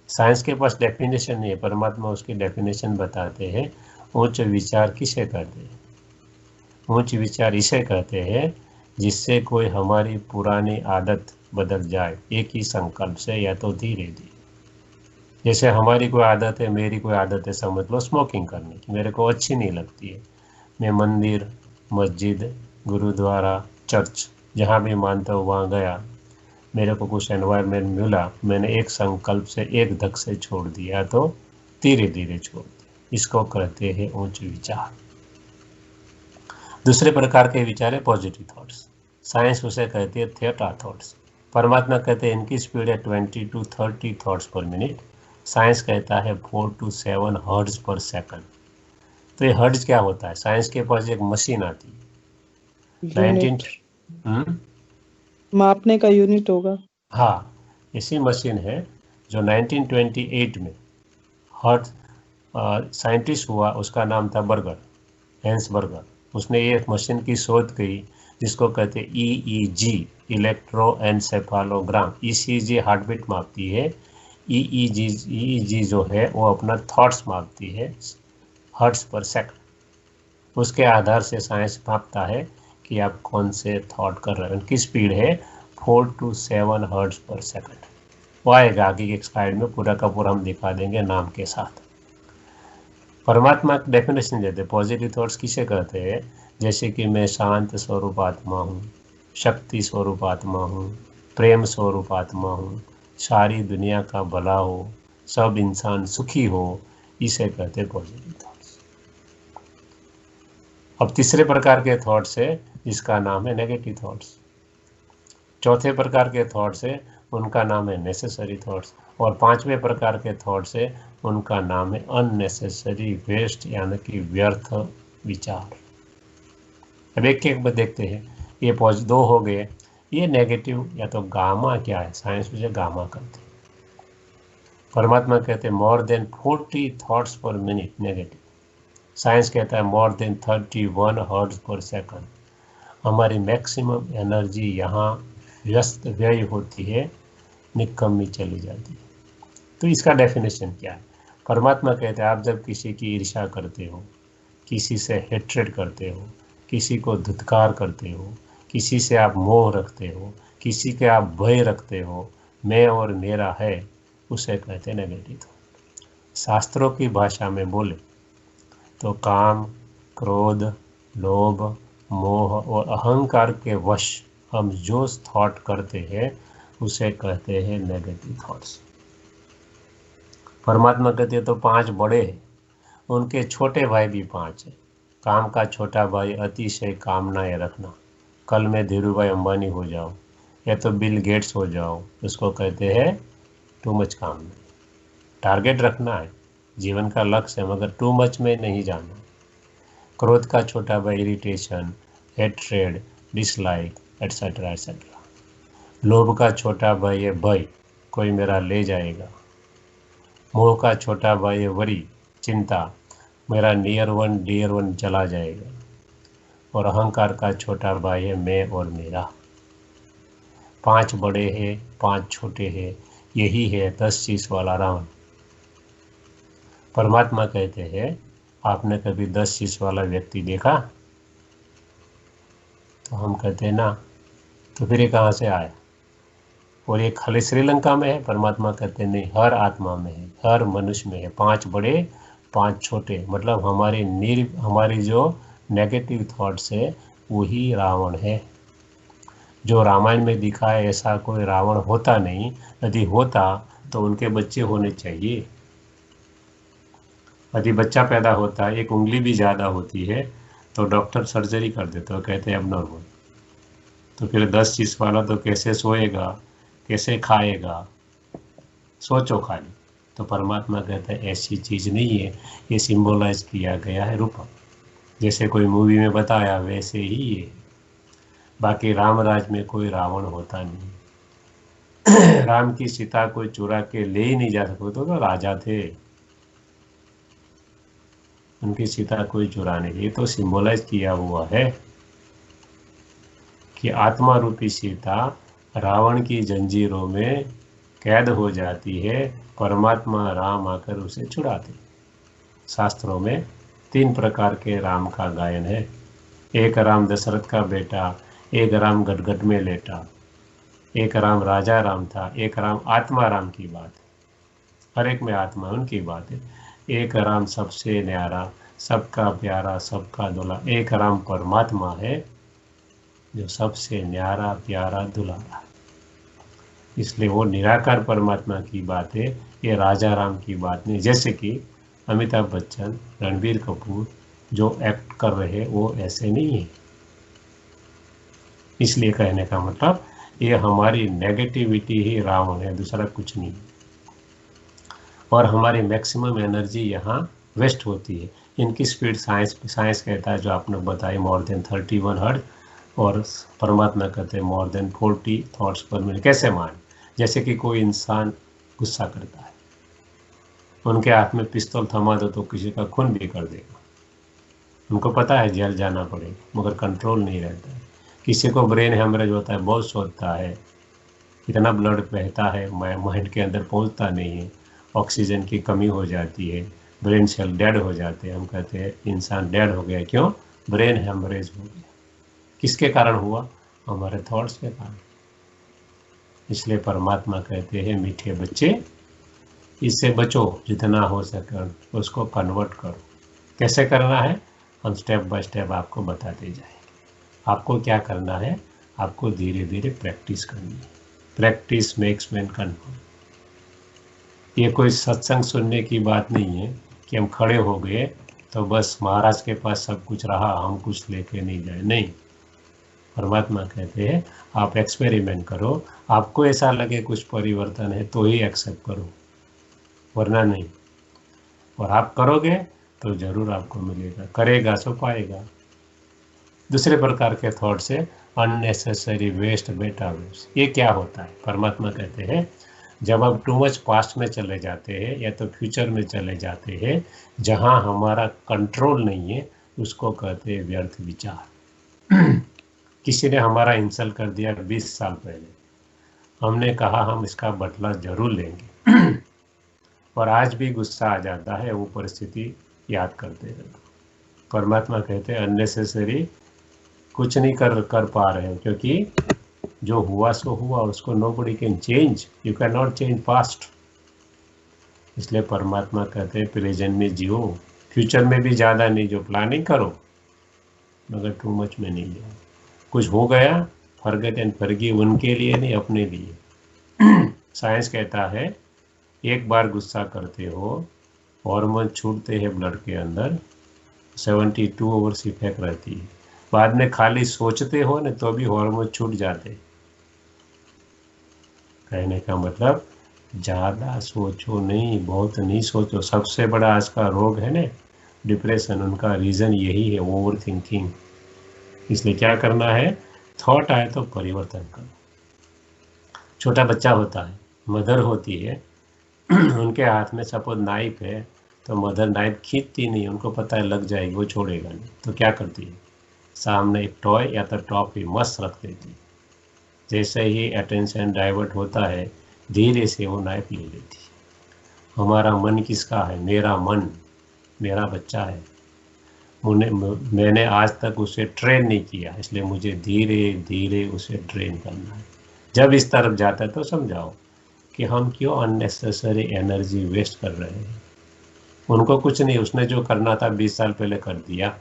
साइंस के पास डेफिनेशन नहीं है, परमात्मा उसकी डेफिनेशन बताते हैं। उच्च विचार किसे कहते हैं? उच्च विचार इसे कहते हैं जिससे कोई हमारी पुरानी आदत बदल जाए एक ही संकल्प से, या तो धीरे धीरे। जैसे हमारी कोई आदत है, मेरी कोई आदत है, समझ लो स्मोकिंग करने की, मेरे को अच्छी नहीं लगती है। मैं मंदिर, मस्जिद, गुरुद्वारा, चर्च जहाँ भी मानता हूँ वहाँ गया, मेरे को कुछ एनवायरनमेंट मिला, मैंने एक संकल्प से एक धक से छोड़ दिया, तो धीरे धीरे छोड़ दिया। इसको कहते हैं उच्च विचार। दूसरे प्रकार के विचार है पॉजिटिव थॉट्स, साइंस उसे कहती है थीटा थॉट्स। परमात्मा कहते हैं इनकी स्पीड है 20 to 30 थॉट्स पर मिनट, साइंस कहता है 4 to 7 हर्ट्ज पर सेकंड। तो ये हर्ट्ज क्या होता है? साइंस के पास एक मशीन आती है यूनिट, मापने का यूनिट होगा। हाँ, इसी मशीन है जो 1928 में हर्ट्ज साइंटिस्ट हुआ, उसका नाम था बर्गर, हेंस बर्गर। उसने ये मशीन की शोध की जिसको कहते हैं EEG, इलेक्ट्रोएन्सेफेलोग्राम। ECG हार्टबीट मापती है, EEG जो है वो अपना थॉट्स मापती है हर्ट्ज पर सेकंड। उसके आधार से साइंस मापता है कि आप कौन से थॉट कर रहे हैं। उनकी स्पीड है 4 to 7 हर्ट्ज पर सेकंड। वो आएगा आगे की स्लाइड में, पूरा का पूरा हम दिखा देंगे नाम के साथ। परमात्मा की डेफिनेशन देते पॉजिटिव थॉट्स किसे कहते हैं? जैसे कि मैं शांत स्वरूप आत्मा हूँ, शक्ति स्वरूप आत्मा हूँ, प्रेम स्वरूप आत्मा हूँ, सारी दुनिया का भला हो, सब इंसान सुखी हो, इसे कहते हैं पॉजिटिव थॉट्स। अब तीसरे प्रकार के थॉट्स है जिसका नाम है नेगेटिव थॉट्स। चौथे प्रकार के थॉट्स है उनका नाम है नेसेसरी थॉट्स, और पांचवें प्रकार के थॉट्स है उनका नाम है अननेसेसरी वेस्ट, यानी कि व्यर्थ विचार। अब एक एक देखते हैं। ये दो हो गए। ये नेगेटिव या तो गामा क्या है? साइंस मुझे गामा कहते हैं। परमात्मा कहते हैं मोर देन 40 थॉट्स पर मिनट नेगेटिव, साइंस कहता है मोर देन 31 हर्ट्ज पर सेकंड। हमारी मैक्सिमम एनर्जी यहाँ व्यस्त व्यय होती है, निकम्मी चली जाती है। तो इसका डेफिनेशन क्या है? परमात्मा कहते हैं आप जब किसी की ईर्ष्या करते हो, किसी से हेट्रेड करते हो, किसी को धुतकार करते हो, किसी से आप मोह रखते हो, किसी के आप भय रखते हो, मैं और मेरा है, उसे कहते हैं नेगेटिव थॉट। शास्त्रों की भाषा में बोले तो काम, क्रोध, लोभ, मोह और अहंकार के वश हम जो थॉट करते हैं उसे कहते हैं नेगेटिव थॉट्स। परमात्मा कहते हैं तो 5 बड़े हैं, उनके छोटे भाई भी 5 हैं। काम का छोटा भाई अतिशय कामनाएं रखना, कल मैं धीरूभाई अंबानी हो जाऊं या तो बिल गेट्स हो जाऊं, उसको कहते हैं टू मच कामना। टारगेट रखना है, जीवन का लक्ष्य है, मगर टू मच में नहीं जाना। क्रोध का छोटा भाई irritation, hatred, dislike etcetera etcetera. लोभ का छोटा भाई है भय, कोई मेरा ले जाएगा। मोह का छोटा भाई है वरी, चिंता, मेरा नियर वन डियर वन चला जाएगा। और अहंकार का छोटा भाई है मैं और मेरा। 5 बड़े हैं, 5 छोटे हैं, यही है 10 चीज वाला रावण। परमात्मा कहते हैं आपने कभी 10 शीश वाला व्यक्ति देखा? तो हम कहते हैं ना, तो फिर ये कहाँ से आया? और ये खाली श्रीलंका में है? परमात्मा कहते हैं नहीं, हर आत्मा में है, हर मनुष्य में है। 5 बड़े 5 छोटे, मतलब हमारी जो नेगेटिव थॉट्स है वही रावण है। जो रामायण में दिखा है ऐसा कोई रावण होता नहीं। यदि होता तो उनके बच्चे होने चाहिए। यदि बच्चा पैदा होता, एक उंगली भी ज़्यादा होती है तो डॉक्टर सर्जरी कर देते हो, कहते हैं एबनॉर्मल। तो फिर 10 चीज वाला तो कैसे सोएगा, कैसे खाएगा? सोचो खाली। तो परमात्मा कहता है ऐसी चीज़ नहीं है, ये सिंबलाइज किया गया है रूपक। जैसे कोई मूवी में बताया वैसे ही ये। बाकी राम राज में कोई रावण होता नहीं। राम की सीता कोई चुरा के ले ही नहीं जा सकते, तो राजा थे, उनकी सीता कोई चुरा नहीं। ये तो सिंबलाइज किया हुआ है कि आत्मा रूपी सीता रावण की जंजीरों में कैद हो जाती है, परमात्मा राम आकर उसे छुड़ाते। शास्त्रों में 3 प्रकार के राम का गायन है। एक राम दशरथ का बेटा, एक राम गटगट में लेटा, एक राम राजा राम था, एक राम आत्मा राम की बात है। हर एक में आत्मा उनकी बात है। एक राम सबसे न्यारा, सबका प्यारा, सबका दुला। एक राम परमात्मा है जो सबसे न्यारा प्यारा दुलारा। इसलिए वो निराकार परमात्मा की बात है, ये राजा राम की बात नहीं। जैसे कि अमिताभ बच्चन, रणबीर कपूर जो एक्ट कर रहे हैं वो ऐसे नहीं है। इसलिए कहने का मतलब ये हमारी नेगेटिविटी ही रावण है, दूसरा कुछ नहीं। और हमारी मैक्सिमम एनर्जी यहाँ वेस्ट होती है। इनकी स्पीड साइंस कहता है, जो आपने बताई, more than 31 हर्ट्ज, और परमात्मा कहते हैं more than 40 थॉट्स पर मिनट। कैसे मान? जैसे कि कोई इंसान गुस्सा करता है, उनके हाथ में पिस्तौल थमा दो तो किसी का खून भी कर देगा। उनको पता है जेल जाना पड़ेगा, मगर कंट्रोल नहीं रहता है। किसी को ब्रेन हेमरेज होता है, बहुत सोचता है, इतना ब्लड बहता है, माइंड के अंदर पहुंचता नहीं है, ऑक्सीजन की कमी हो जाती है, ब्रेन सेल डेड हो जाते हैं। हम कहते हैं इंसान डेड हो गया। क्यों? ब्रेन हेमरेज हो गया। किसके कारण हुआ? हमारे थॉट्स के कारण। इसलिए परमात्मा कहते हैं मीठे बच्चे, इससे बचो, जितना हो सके उसको कन्वर्ट करो। कैसे करना है हम स्टेप बाय स्टेप आपको बताते जाएंगे। आपको क्या करना है? आपको धीरे धीरे प्रैक्टिस करनी है। Practice makes man confirm. ये कोई सत्संग सुनने की बात नहीं है कि हम खड़े हो गए तो बस महाराज के पास सब कुछ रहा, हम कुछ लेके नहीं जाए। नहीं, परमात्मा कहते हैं आप एक्सपेरिमेंट करो, आपको ऐसा लगे कुछ परिवर्तन है तो ही एक्सेप्ट करो, वरना नहीं। और आप करोगे तो जरूर आपको मिलेगा, करेगा सो पाएगा। दूसरे प्रकार के थॉट से अननेसेसरी वेस्ट, बेटा वेस्ट। ये क्या होता है? परमात्मा कहते हैं जब आप टू मच पास्ट में चले जाते हैं या तो फ्यूचर में चले जाते हैं जहां हमारा कंट्रोल नहीं है, उसको कहते हैं व्यर्थ विचार। किसी ने हमारा इंसल्ट कर दिया 20 साल पहले, हमने कहा हम इसका बदला जरूर लेंगे, और आज भी गुस्सा आ जाता है वो परिस्थिति याद करते हैं। परमात्मा कहते हैं अननेसेसरी कुछ नहीं कर पा रहे हैं, क्योंकि जो हुआ सो हुआ, उसको nobody can change, you can not change past. इसलिए परमात्मा कहते हैं प्रेजेंट में जियो, फ्यूचर में भी ज़्यादा नहीं, जो प्लानिंग करो मगर टू मच में नहीं जाओ। कुछ हो गया, फॉरगेट एंड फॉरगिव, उनके लिए नहीं, अपने लिए। साइंस कहता है एक बार गुस्सा करते हो, हार्मोन छूटते हैं ब्लड के अंदर, 72 आवर्स इफेक्ट रहती है। बाद में खाली सोचते हो ना तो भी हार्मोन छूट जाते। कहने का मतलब ज़्यादा सोचो नहीं, बहुत नहीं सोचो। सबसे बड़ा आज का रोग है ना डिप्रेशन, उनका रीज़न यही है, ओवर थिंकिंग। इसलिए क्या करना है? थॉट आए तो परिवर्तन करो। छोटा बच्चा होता है, मदर होती है, उनके हाथ में सपोज नाइफ है तो मदर नाइफ खींचती नहीं, उनको पता है लग जाएगी, वो छोड़ेगा नहीं। तो क्या करती है? सामने एक टॉय या तो टॉफी मस्त रख देती है। जैसे ही अटेंशन डाइवर्ट होता है, धीरे से वो नाइफ ले लेती है। हमारा मन किसका है? मेरा मन, मेरा बच्चा है, मैंने आज तक उसे ट्रेन नहीं किया, इसलिए मुझे धीरे धीरे उसे ट्रेन करना है। जब इस तरफ जाता है तो समझाओ कि हम क्यों अननेसेसरी एनर्जी वेस्ट कर रहे हैं। उनको कुछ नहीं, उसने जो करना था 20 साल पहले कर दिया,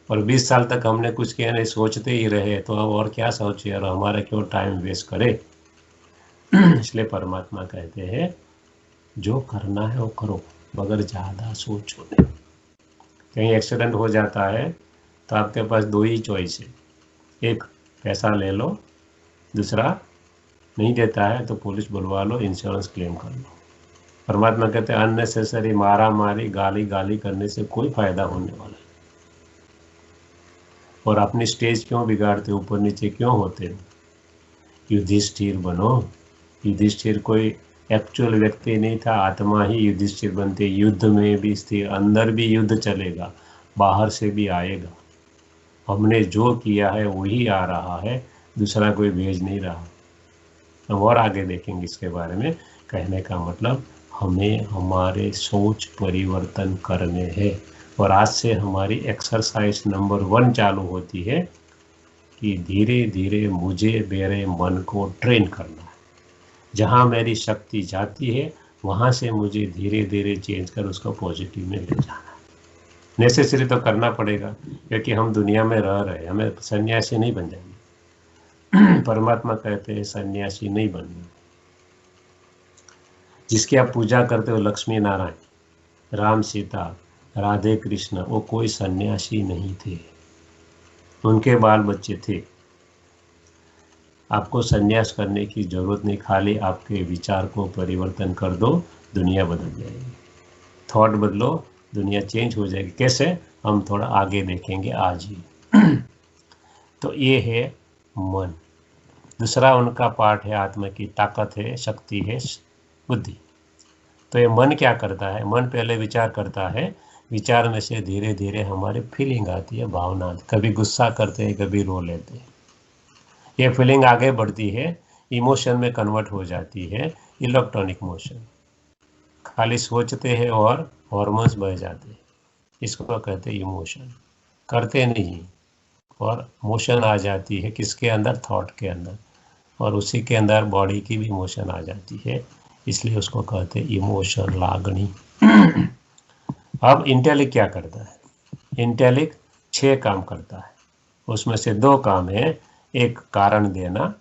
और 20 साल तक हमने कुछ किया नहीं, सोचते ही रहे, तो अब और क्या सोचे और हमारा क्यों टाइम वेस्ट करे। इसलिए परमात्मा कहते हैं जो करना है वो करो, मगर ज़्यादा सोचो नहीं। कहीं एक्सीडेंट हो जाता है तो आपके पास दो ही चॉइस है, एक पैसा ले लो, दूसरा नहीं देता है तो पुलिस बुलवा लो, इंश्योरेंस क्लेम कर लो। परमात्मा कहते हैं अननेसेसरी मारा मारी गाली गाली करने से कोई फायदा होने वाला है। और अपनी स्टेज क्यों बिगाड़ते हो, ऊपर नीचे क्यों होते हो। युधिष्ठिर बनो। युधिष्ठिर कोई एक्चुअल व्यक्ति नहीं था, आत्मा ही युधिष्ठिर बनते। युद्ध में भी स्थिर, अंदर भी युद्ध चलेगा, बाहर से भी आएगा। हमने जो किया है वही आ रहा है, दूसरा कोई भेज नहीं रहा। हम और आगे देखेंगे इसके बारे में। कहने का मतलब हमें हमारे सोच परिवर्तन करने हैं। और आज से हमारी एक्सरसाइज नंबर 1 चालू होती है कि धीरे धीरे मुझे मेरे मन को ट्रेन करना है। जहाँ मेरी शक्ति जाती है वहाँ से मुझे धीरे धीरे चेंज कर उसको पॉजिटिव में ले जाना है। नेसेसरी तो करना पड़ेगा, क्योंकि हम दुनिया में रह रहे हैं, हमें सन्यासी नहीं बन जाएंगे। परमात्मा कहते हैं सन्यासी नहीं बनना। जिसकी आप पूजा करते हो, लक्ष्मी नारायण, राम सीता, राधे कृष्ण, वो कोई सन्यासी नहीं थे, उनके बाल बच्चे थे। आपको सन्यास करने की जरूरत नहीं, खाली आपके विचार को परिवर्तन कर दो, दुनिया बदल जाएगी। थॉट बदलो, दुनिया चेंज हो जाएगी। कैसे, हम थोड़ा आगे देखेंगे आज ही। तो ये है मन। दूसरा उनका पार्ट है आत्मा की ताकत है, शक्ति है, बुद्धि। तो ये मन क्या करता है, मन पहले विचार करता है, विचार में से धीरे धीरे हमारी फीलिंग आती है, भावना आती है। कभी गुस्सा करते हैं, कभी रो लेते हैं। ये फीलिंग आगे बढ़ती है, इमोशन में कन्वर्ट हो जाती है, इलेक्ट्रॉनिक मोशन। खाली सोचते हैं और हॉर्मोन्स बह जाते हैं, इसको कहते हैं इमोशन। करते नहीं, और मोशन आ जाती है किसके अंदर, थॉट के अंदर, और उसी के अंदर बॉडी की भी मोशन आ जाती है, इसलिए उसको कहते हैं इमोशन, लागनी। अब इंटेलिक्ट क्या करता है, इंटेलिक्ट 6 काम करता है, उसमें से 2 काम है, एक कारण देना,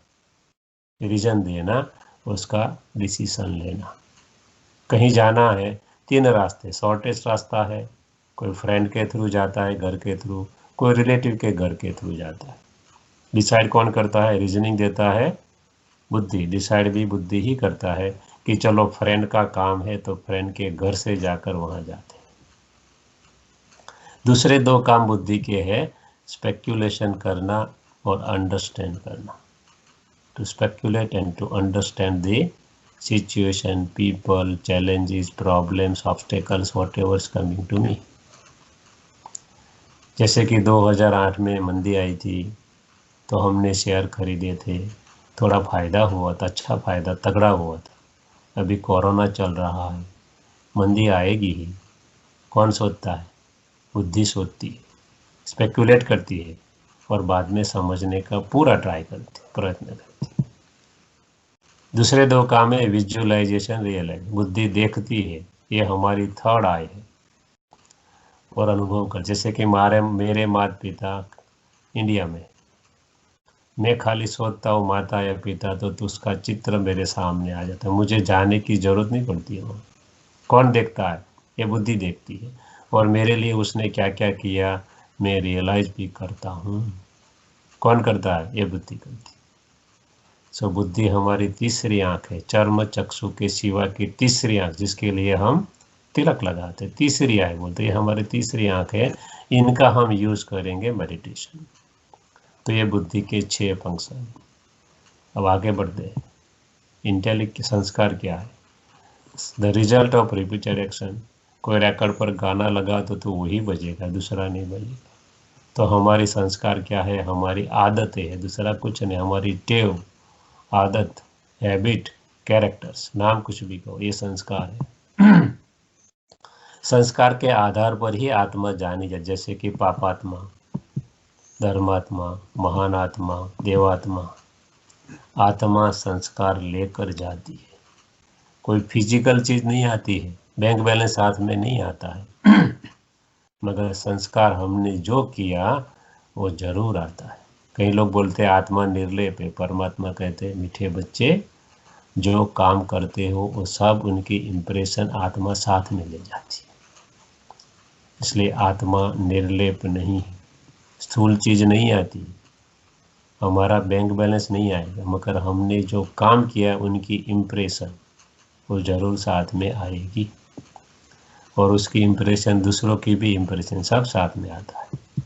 रीजन देना, उसका डिसीजन लेना। कहीं जाना है, 3 रास्ते, शॉर्टेस्ट रास्ता है, कोई फ्रेंड के थ्रू जाता है, घर के थ्रू, कोई रिलेटिव के घर के थ्रू जाता है। डिसाइड कौन करता है, रीजनिंग देता है बुद्धि, डिसाइड भी बुद्धि ही करता है कि चलो फ्रेंड का काम है तो फ्रेंड के घर से जाकर वहाँ जाते हैं। दूसरे 2 काम बुद्धि के हैं, स्पेक्यूलेशन करना और अंडरस्टैंड करना। To speculate and to understand the situation, people, challenges, problems, obstacles, whatever is coming to me. जैसे कि 2008 में मंदी आई थी तो हमने शेयर खरीदे थे, थोड़ा फ़ायदा हुआ था, अच्छा फ़ायदा तगड़ा हुआ था। अभी कोरोना चल रहा है, मंदी आएगी ही, कौन सोचता है, बुद्धि सोचती है, स्पेक्यूलेट करती है और बाद में समझने का पूरा ट्राई करती, प्रयत्न करती। दूसरे 2 काम है विजुअलाइजेशन, रियलाइज। बुद्धि देखती है, ये हमारी थर्ड आई है, और अनुभव कर। जैसे कि मेरे माता पिता इंडिया में, मैं खाली सोचता हूँ माता या पिता तो उसका चित्र मेरे सामने आ जाता है, मुझे जाने की जरूरत नहीं पड़ती है। वहाँ कौन देखता है, ये बुद्धि देखती है, और मेरे लिए उसने क्या क्या किया मैं रियलाइज भी करता हूँ। कौन करता है, ये बुद्धि करती है। सो बुद्धि हमारी तीसरी आंख है, चर्म चक्षु के सिवा की तीसरी आंख, जिसके लिए हम तिलक लगाते, तीसरी आंख बोलते, ये हमारी तीसरी आंख है। इनका हम यूज करेंगे मेडिटेशन। तो ये बुद्धि के 6 फंक्शन। अब आगे बढ़ते हैं। इंटेलिक्ट संस्कार क्या है, the result of repeated action. कोई रिकॉर्ड पर गाना लगा तो वही बजेगा, दूसरा नहीं बजेगा। तो हमारी संस्कार क्या है, हमारी आदतें है, दूसरा कुछ नहीं, हमारी टेव, आदत, हैबिट, कैरेक्टर्स, नाम कुछ भी कहो, ये संस्कार है। संस्कार के आधार पर ही आत्मा जानी जाती, जैसे कि पापात्मा, धर्मात्मा, महान आत्मा, देवात्मा। आत्मा संस्कार लेकर जाती है, कोई फिजिकल चीज नहीं आती है, बैंक बैलेंस हाथ में नहीं आता है मगर संस्कार हमने जो किया वो जरूर आता है। कई लोग बोलते हैं आत्मा निर्लेप है, परमात्मा कहते हैं मीठे बच्चे जो काम करते हो वो सब उनकी इम्प्रेशन आत्मा साथ में ले जाती है। इसलिए आत्मा निर्लेप नहीं है, स्थूल चीज नहीं आती, हमारा बैंक बैलेंस नहीं आएगा, मगर हमने जो काम किया उनकी इम्प्रेशन वो जरूर साथ में आएगी, और उसकी इम्प्रेशन दूसरों की भी इम्प्रेशन सब साथ में आता है।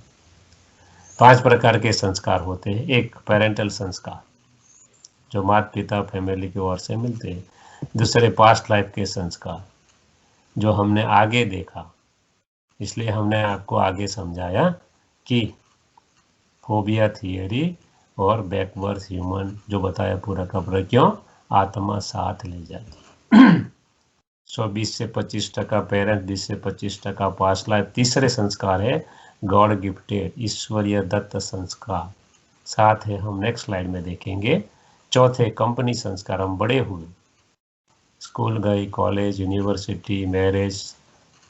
5 प्रकार के संस्कार होते हैं। एक पेरेंटल संस्कार जो माता पिता फैमिली की ओर से मिलते हैं। दूसरे पास्ट लाइफ के संस्कार जो हमने आगे देखा, इसलिए हमने आपको आगे समझाया कि फोबिया थियरी और बैकवर्ड ह्यूमन जो बताया पूरा का पूरा, क्यों आत्मा साथ ले जाती है। 20 से 25% पेरेंट, 20 से 25% पास्ट लाइफ। तीसरे संस्कार है गॉड गिफ्टेड, ईश्वरीय दत्त संस्कार, साथ है हम नेक्स्ट स्लाइड में देखेंगे। चौथे कंपनी संस्कार, हम बड़े हुए, स्कूल गए, कॉलेज, यूनिवर्सिटी, मैरिज,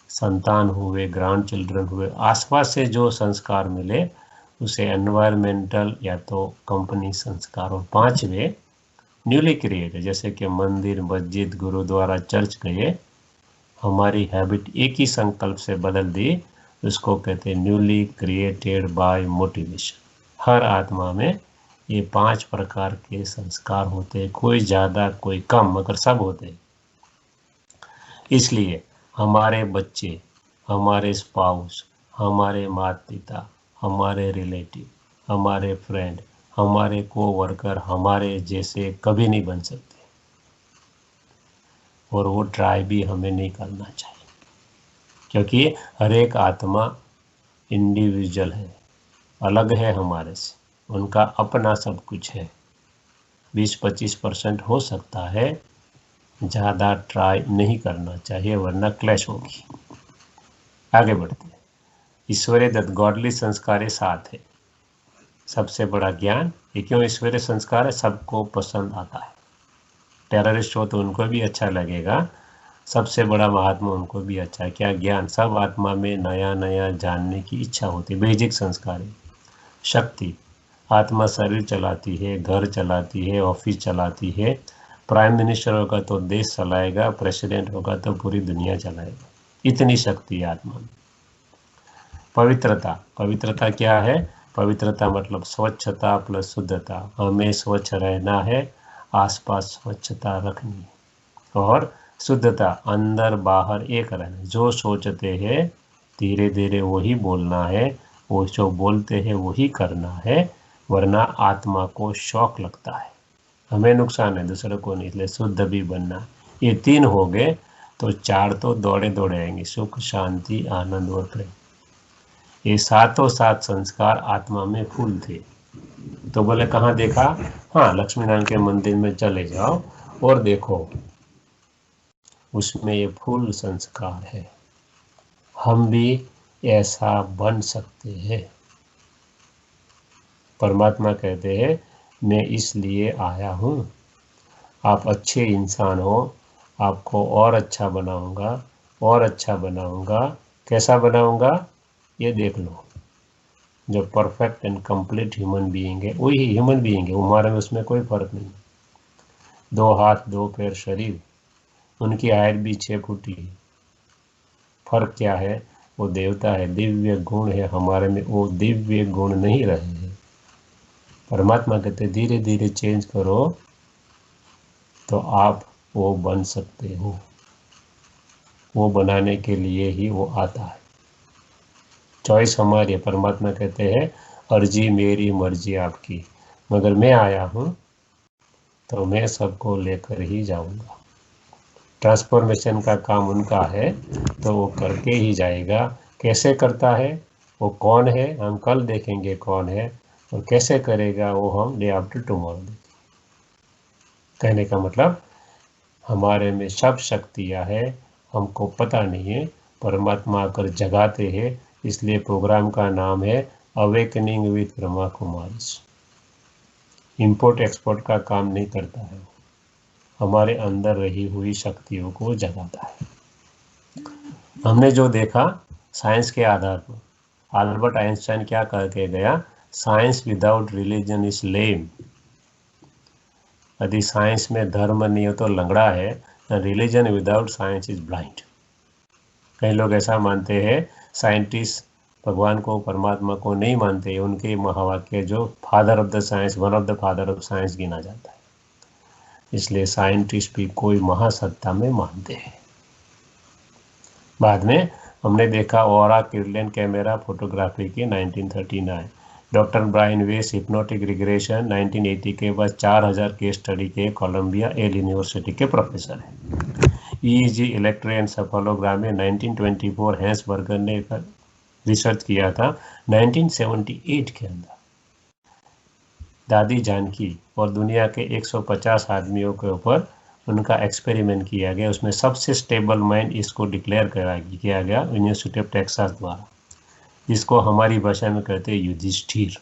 संतान हुए, ग्रैंड चिल्ड्रन हुए, आसपास से जो संस्कार मिले उसे एनवायरमेंटल या तो कंपनी संस्कार। और 5वें न्यूली क्रिएटेड, जैसे कि मंदिर, मस्जिद, गुरुद्वारा, चर्च गए, हमारी हैबिट एक ही संकल्प से बदल दी, उसको कहते हैं न्यूली क्रिएटेड बाय मोटिवेशन। हर आत्मा में ये 5 प्रकार के संस्कार होते हैं, कोई ज़्यादा कोई कम, मगर सब होते हैं। इसलिए हमारे बच्चे, हमारे स्पाउस, हमारे माता पिता, हमारे रिलेटिव, हमारे फ्रेंड, हमारे कोवर्कर हमारे जैसे कभी नहीं बन सकते, और वो ट्राई भी हमें नहीं करना चाहिए, क्योंकि हर एक आत्मा इंडिविजुअल है, अलग है हमारे से, उनका अपना सब कुछ है। 20-25% हो सकता है, ज़्यादा ट्राई नहीं करना चाहिए वरना क्लैश होगी। आगे बढ़ते हैं। ईश्वरीय दत्त गॉडली संस्कार 7 है। सबसे बड़ा ज्ञान, ये क्यों ईश्वरीय संस्कार है, सबको पसंद आता है। टेररिस्ट हो तो उनको भी अच्छा लगेगा, सबसे बड़ा महात्मा उनको भी अच्छा है। क्या ज्ञान, सब आत्मा में नया नया जानने की इच्छा होती है, बेसिक संस्कार है। शक्ति, आत्मा शरीर चलाती है, घर चलाती है, ऑफिस चलाती है, प्राइम मिनिस्टर होगा तो देश चलाएगा, प्रेसिडेंट होगा तो पूरी दुनिया चलाएगा, इतनी शक्ति है आत्मा में। पवित्रता, पवित्रता क्या है, पवित्रता मतलब स्वच्छता प्लस शुद्धता, हमें स्वच्छ रहना है, आसपास स्वच्छता रखनी है। और शुद्धता, अंदर बाहर एक रहना, जो सोचते हैं धीरे धीरे वही बोलना है, वो जो बोलते हैं वही करना है, वरना आत्मा को शौक लगता है, हमें नुकसान है, दूसरे को नहीं, इसलिए शुद्ध भी बनना। ये 3 हो गए तो 4 तो दौड़े दौड़े आएंगे, सुख, शांति, आनंद और प्रेम। ये 7 संस्कार आत्मा में फूल थे। तो बोले कहाँ देखा, हाँ लक्ष्मी नारायण के मंदिर में चले जाओ और देखो, उसमें ये फूल संस्कार है। हम भी ऐसा बन सकते हैं। परमात्मा कहते हैं मैं इसलिए आया हूँ, आप अच्छे इंसान हो, आपको और अच्छा बनाऊंगा, और अच्छा बनाऊंगा। कैसा बनाऊंगा ये देख लो। जो perfect and complete human being है वही ह्यूमन बीइंग है, हमारे में उसमें कोई फर्क नहीं। 2 हाथ 2 पैर शरीर, उनकी हाइट भी 6 फुट ही है। फर्क क्या है, वो देवता है, दिव्य गुण है, हमारे में वो दिव्य गुण नहीं रहे हैं। परमात्मा कहते धीरे धीरे चेंज करो तो आप वो बन सकते हो। वो बनाने के लिए ही वो आता है, चॉइस हमारी है। परमात्मा कहते हैं अर्जी मेरी मर्जी आपकी, मगर मैं आया हूँ तो मैं सबको लेकर ही जाऊंगा। ट्रांसफॉर्मेशन का काम उनका है तो वो करके ही जाएगा। कैसे करता है, वो कौन है, हम कल देखेंगे कौन है, और कैसे करेगा वो हम डे आफ्टर टुमारो देखेंगे। कहने का मतलब हमारे में सब शक्तियाँ है, हमको पता नहीं है, परमात्मा आकर जगाते हैं, इसलिए प्रोग्राम का नाम है awakening with Brahma Kumaris. Import export का काम नहीं करता है, हमारे अंदर रही हुई शक्तियों को जगाता है। हमने जो देखा साइंस के आधार पर, अल्बर्ट आइंस्टाइन क्या करके गया, साइंस विदाउट रिलीजन इज लेम। यदि साइंस में धर्म नहीं हो तो लंगड़ा है, religion without science is blind. कई लोग ऐसा मानते हैं, साइंटिस्ट भगवान को, परमात्मा को नहीं मानते, उनके महावाक्य जो father of the science, one of the father of science गिना जाता है, इसलिए साइंटिस्ट भी कोई महासत्ता में मानते हैं। बाद में हमने देखा ऑरा किरलिन कैमरा फोटोग्राफी की 1939, डॉक्टर ब्रायन वेस हिप्नोटिक रिग्रेशन 1980 के बाद 4000 केस स्टडी के कोलंबिया येल यूनिवर्सिटी के प्रोफेसर हैं। ईईजी इलेक्ट्रोएन्सेफेलोग्राम 1924 हैंस बर्गर ने रिसर्च किया था 1978 के अंदर। दादी जानकी और दुनिया के 150 आदमियों के ऊपर उनका एक्सपेरिमेंट किया गया, उसमें सबसे स्टेबल माइंड इसको डिक्लेयर किया गया यूनिवर्सिटी ऑफ टेक्सास द्वारा, जिसको हमारी भाषा में कहते हैं युधिष्ठिर।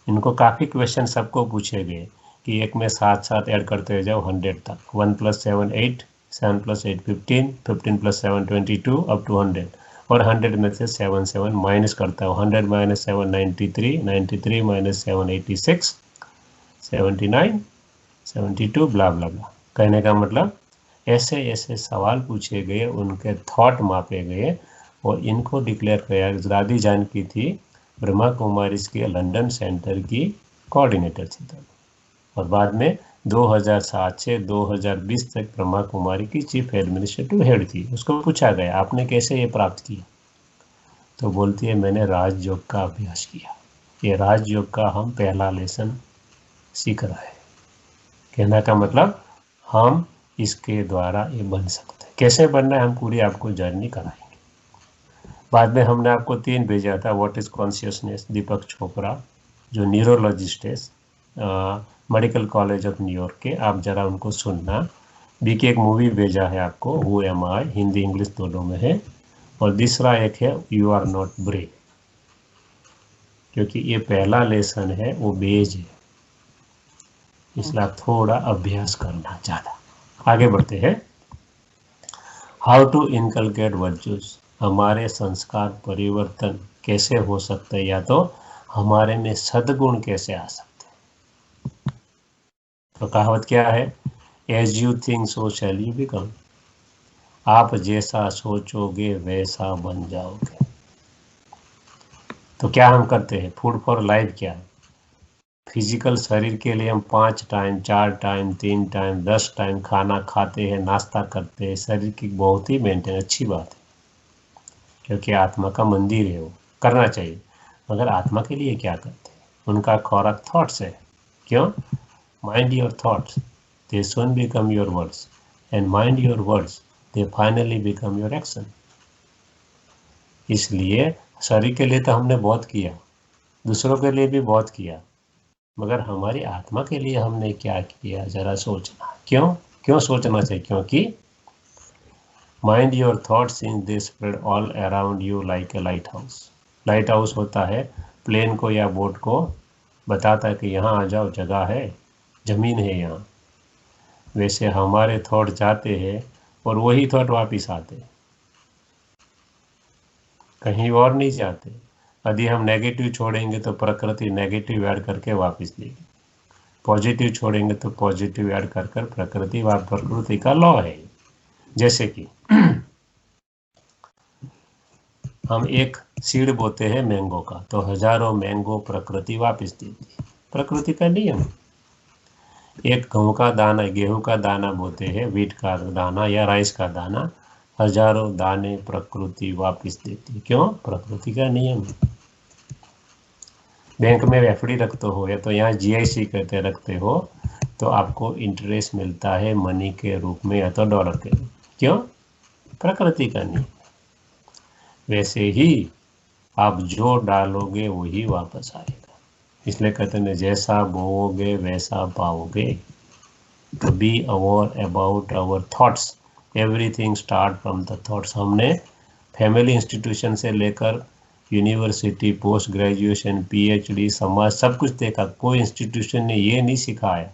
इनको काफ़ी क्वेश्चन सबको पूछे गए कि एक में 7 ऐड करते जाओ 100 तक, 1 + 7 8, 7 + 8 15, 15 + 7 22 अप टू 100, और 100 में से 7 माइनस करता हूँ, 100 - 7 93, 93 - 7 86, 79, 72 ब्ला ब्ला ब्ला। कहने का मतलब ऐसे ऐसे सवाल पूछे गए, उनके थॉट मापे गए और इनको डिक्लेयर किया। दादी जानकी थी ब्रह्मा कुमारीज के लंदन सेंटर की कोऑर्डिनेटर थी तब, और बाद में 2007 से 2020 तक ब्रह्मा कुमारी की चीफ एडमिनिस्ट्रेटिव हेड थी। उसको पूछा गया आपने कैसे ये प्राप्त किया, तो बोलती है मैंने राजयोग का अभ्यास किया। ये राजयोग का हम पहला लेसन सीख रहा है। कहने का मतलब हम इसके द्वारा ये बन सकते हैं। कैसे बनना है हम पूरी आपको जर्नी कराएंगे। बाद में हमने आपको 3 भेजा था, व्हाट इज कॉन्शियसनेस, दीपक चोपड़ा जो न्यूरोलॉजिस्ट है मेडिकल कॉलेज ऑफ न्यूयॉर्क के, आप जरा उनको सुनना। बीके एक मूवी भेजा है आपको, who am I, Hindi English दोनों में है, और दूसरा एक है यू आर नॉट ब्रेव, क्योंकि ये पहला लेसन है वो बेज है, इसलिए आप थोड़ा अभ्यास करना ज़्यादा। आगे बढ़ते हैं। हाउ टू इनकलकेट वर्च्यूज, हमारे संस्कार परिवर्तन कैसे हो सकते हैं, या तो हमारे में सद्गुण कैसे आ सकते हैं। तो कहावत क्या है, as you think so shall you become, आप जैसा सोचोगे वैसा बन जाओगे। तो क्या हम करते हैं, फूड फॉर लाइफ क्या है, फिजिकल शरीर के लिए हम 5 टाइम 4 टाइम 3 टाइम 10 टाइम खाना खाते हैं, नाश्ता करते हैं, शरीर की बहुत ही मेंटेन, अच्छी बात है, क्योंकि आत्मा का मंदिर है, वो करना चाहिए। मगर आत्मा के लिए क्या करते हैं, उनका खुराक थॉट्स है। क्यों, mind your thoughts, they soon become your words, and mind your words, they finally become your action. इसलिए शरीर के लिए तो हमने बहुत किया, दूसरों के लिए भी बहुत किया, मगर हमारी आत्मा के लिए हमने क्या किया, जरा सोचना। क्यों सोचना चाहिए, क्योंकि mind your thoughts in they spread all around you like a light house. Light house होता है प्लेन को या बोट को बताता है कि यहाँ आ जाओ, जगह है, जमीन है यहाँ। वैसे हमारे थॉट जाते हैं और वही थॉट वापिस आते हैं, कहीं और नहीं जाते। यदि हम नेगेटिव छोड़ेंगे तो प्रकृति नेगेटिव ऐड करके वापस देगी, पॉजिटिव छोड़ेंगे तो पॉजिटिव ऐड कर प्रकृति व प्रकृति का लॉ है। जैसे कि हम एक सीड बोते हैं मैंगो का, तो हजारों मैंगो प्रकृति वापस देती है, प्रकृति का नियम। एक गेहूं का दाना बोते हैं, वीट का दाना या राइस का दाना, हजारों दाने प्रकृति वापस देती है। क्यों, प्रकृति का नियम। बैंक में एफडी रखते हो या तो यहाँ जीआईसी कहते रखते हो, तो आपको इंटरेस्ट मिलता है मनी के रूप में या तो डॉलर के रूप। क्यों, प्रकृति का नियम। वैसे ही आप जो डालोगे वही वापस आएगा, इसलिए कहते हैं जैसा बोओगे वैसा पाओगे। तो be aware about our thoughts, everything start from the thoughts. हमने फैमिली इंस्टीट्यूशन से लेकर यूनिवर्सिटी, पोस्ट ग्रेजुएशन, पीएचडी, समाज, सब कुछ देखा। कोई इंस्टीट्यूशन ने ये नहीं सिखाया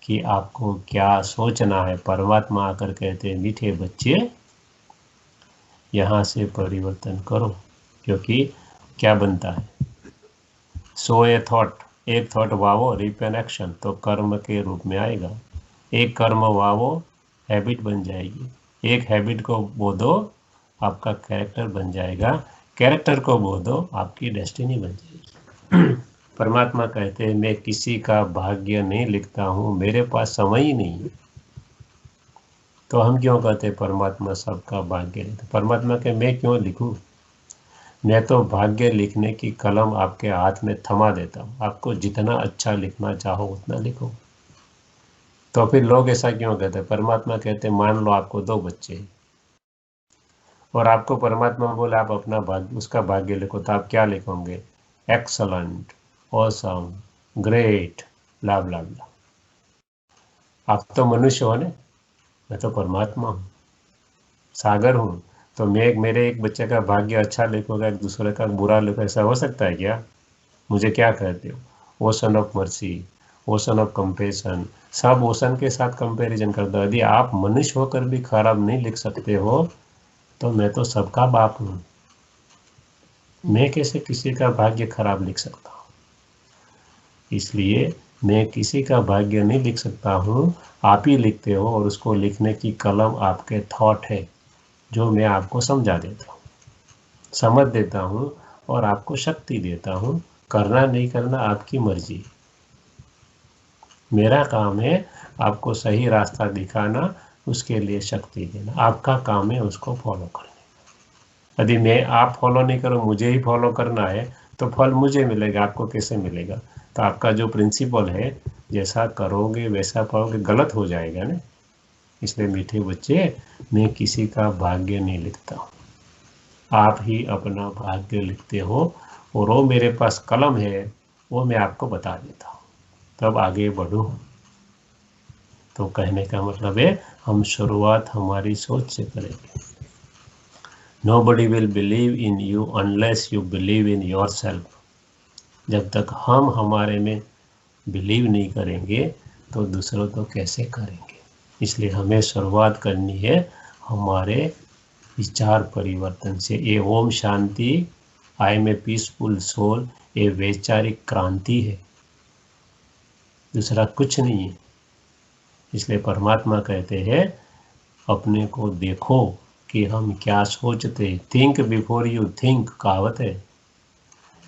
कि आपको क्या सोचना है। परमात्मा आकर कहते हैं, मीठे बच्चे यहाँ से परिवर्तन करो, क्योंकि क्या बनता है, सो ए थॉट, एक थॉट वावो, रीप एन एक्शन, तो कर्म के रूप में आएगा। एक कर्म वावो, हैबिट बन जाएगी। एक हैबिट को बो दो, आपका कैरेक्टर बन जाएगा। कैरेक्टर को बो दो, आपकी डेस्टिनी बन जाएगी। परमात्मा कहते हैं, मैं किसी का भाग्य नहीं लिखता हूँ, मेरे पास समय ही नहीं है। तो हम क्यों कहते हैं परमात्मा सबका भाग्य लिखता? परमात्मा के मैं क्यों लिखूं? मैं तो भाग्य लिखने की कलम आपके हाथ में थमा देता हूँ। आपको जितना अच्छा लिखना चाहो उतना लिखो। तो फिर लोग ऐसा क्यों कहते हैं? परमात्मा कहते हैं, मान लो आपको 2 बच्चे हैं और आपको परमात्मा बोले आप अपना भाग्य, उसका भाग्य लिखो, तो आप क्या लिखोगे? एक्सलेंट, ऑसम, ग्रेट, ब्ला ब्ला ब्ला। आप तो मनुष्य हो ना, मैं तो परमात्मा हूँ, सागर हूँ। तो मैं मेरे एक बच्चे का भाग्य अच्छा लिखूंगा, एक दूसरे का बुरा लिखूंगा, ऐसा हो सकता है क्या? मुझे क्या कहते हो? Ocean of mercy, ocean of compassion, सब ओशन के साथ कंपैरिजन कर दो। यदि आप मनुष्य होकर भी खराब नहीं लिख सकते हो, तो मैं तो सबका बाप हूँ, मैं कैसे किसी का भाग्य खराब लिख सकता हूँ? इसलिए मैं किसी का भाग्य नहीं लिख सकता हूँ, आप ही लिखते हो, और उसको लिखने की कलम आपके थॉट है, जो मैं आपको समझा देता हूँ, समझ देता हूँ और आपको शक्ति देता हूँ। करना नहीं करना आपकी मर्जी। मेरा काम है आपको सही रास्ता दिखाना, उसके लिए शक्ति देना। आपका काम है उसको फॉलो करने। यदि मैं आप फॉलो नहीं करो, मुझे ही फॉलो करना है, तो फल मुझे मिलेगा, आपको कैसे मिलेगा? तो आपका जो प्रिंसिपल है, जैसा करोगे वैसा पाओगे, गलत हो जाएगा ना। इसलिए मीठे बच्चे, मैं किसी का भाग्य नहीं लिखता हूँ, आप ही अपना भाग्य लिखते हो, और वो मेरे पास कलम है, वो मैं आपको बता देता हूँ, तब आगे बढ़ो। तो कहने का मतलब है, हम शुरुआत हमारी सोच से करेंगे। Nobody will believe in you unless you believe in yourself. जब तक हम हमारे में बिलीव नहीं करेंगे, तो दूसरों तो कैसे करेंगे? इसलिए हमें शुरुआत करनी है हमारे विचार परिवर्तन से। ये ओम शांति, I am a peaceful soul, ये वैचारिक क्रांति है, दूसरा कुछ नहीं है। इसलिए परमात्मा कहते हैं, अपने को देखो कि हम क्या सोचते। थिंक बिफोर यू थिंक, कहावत है।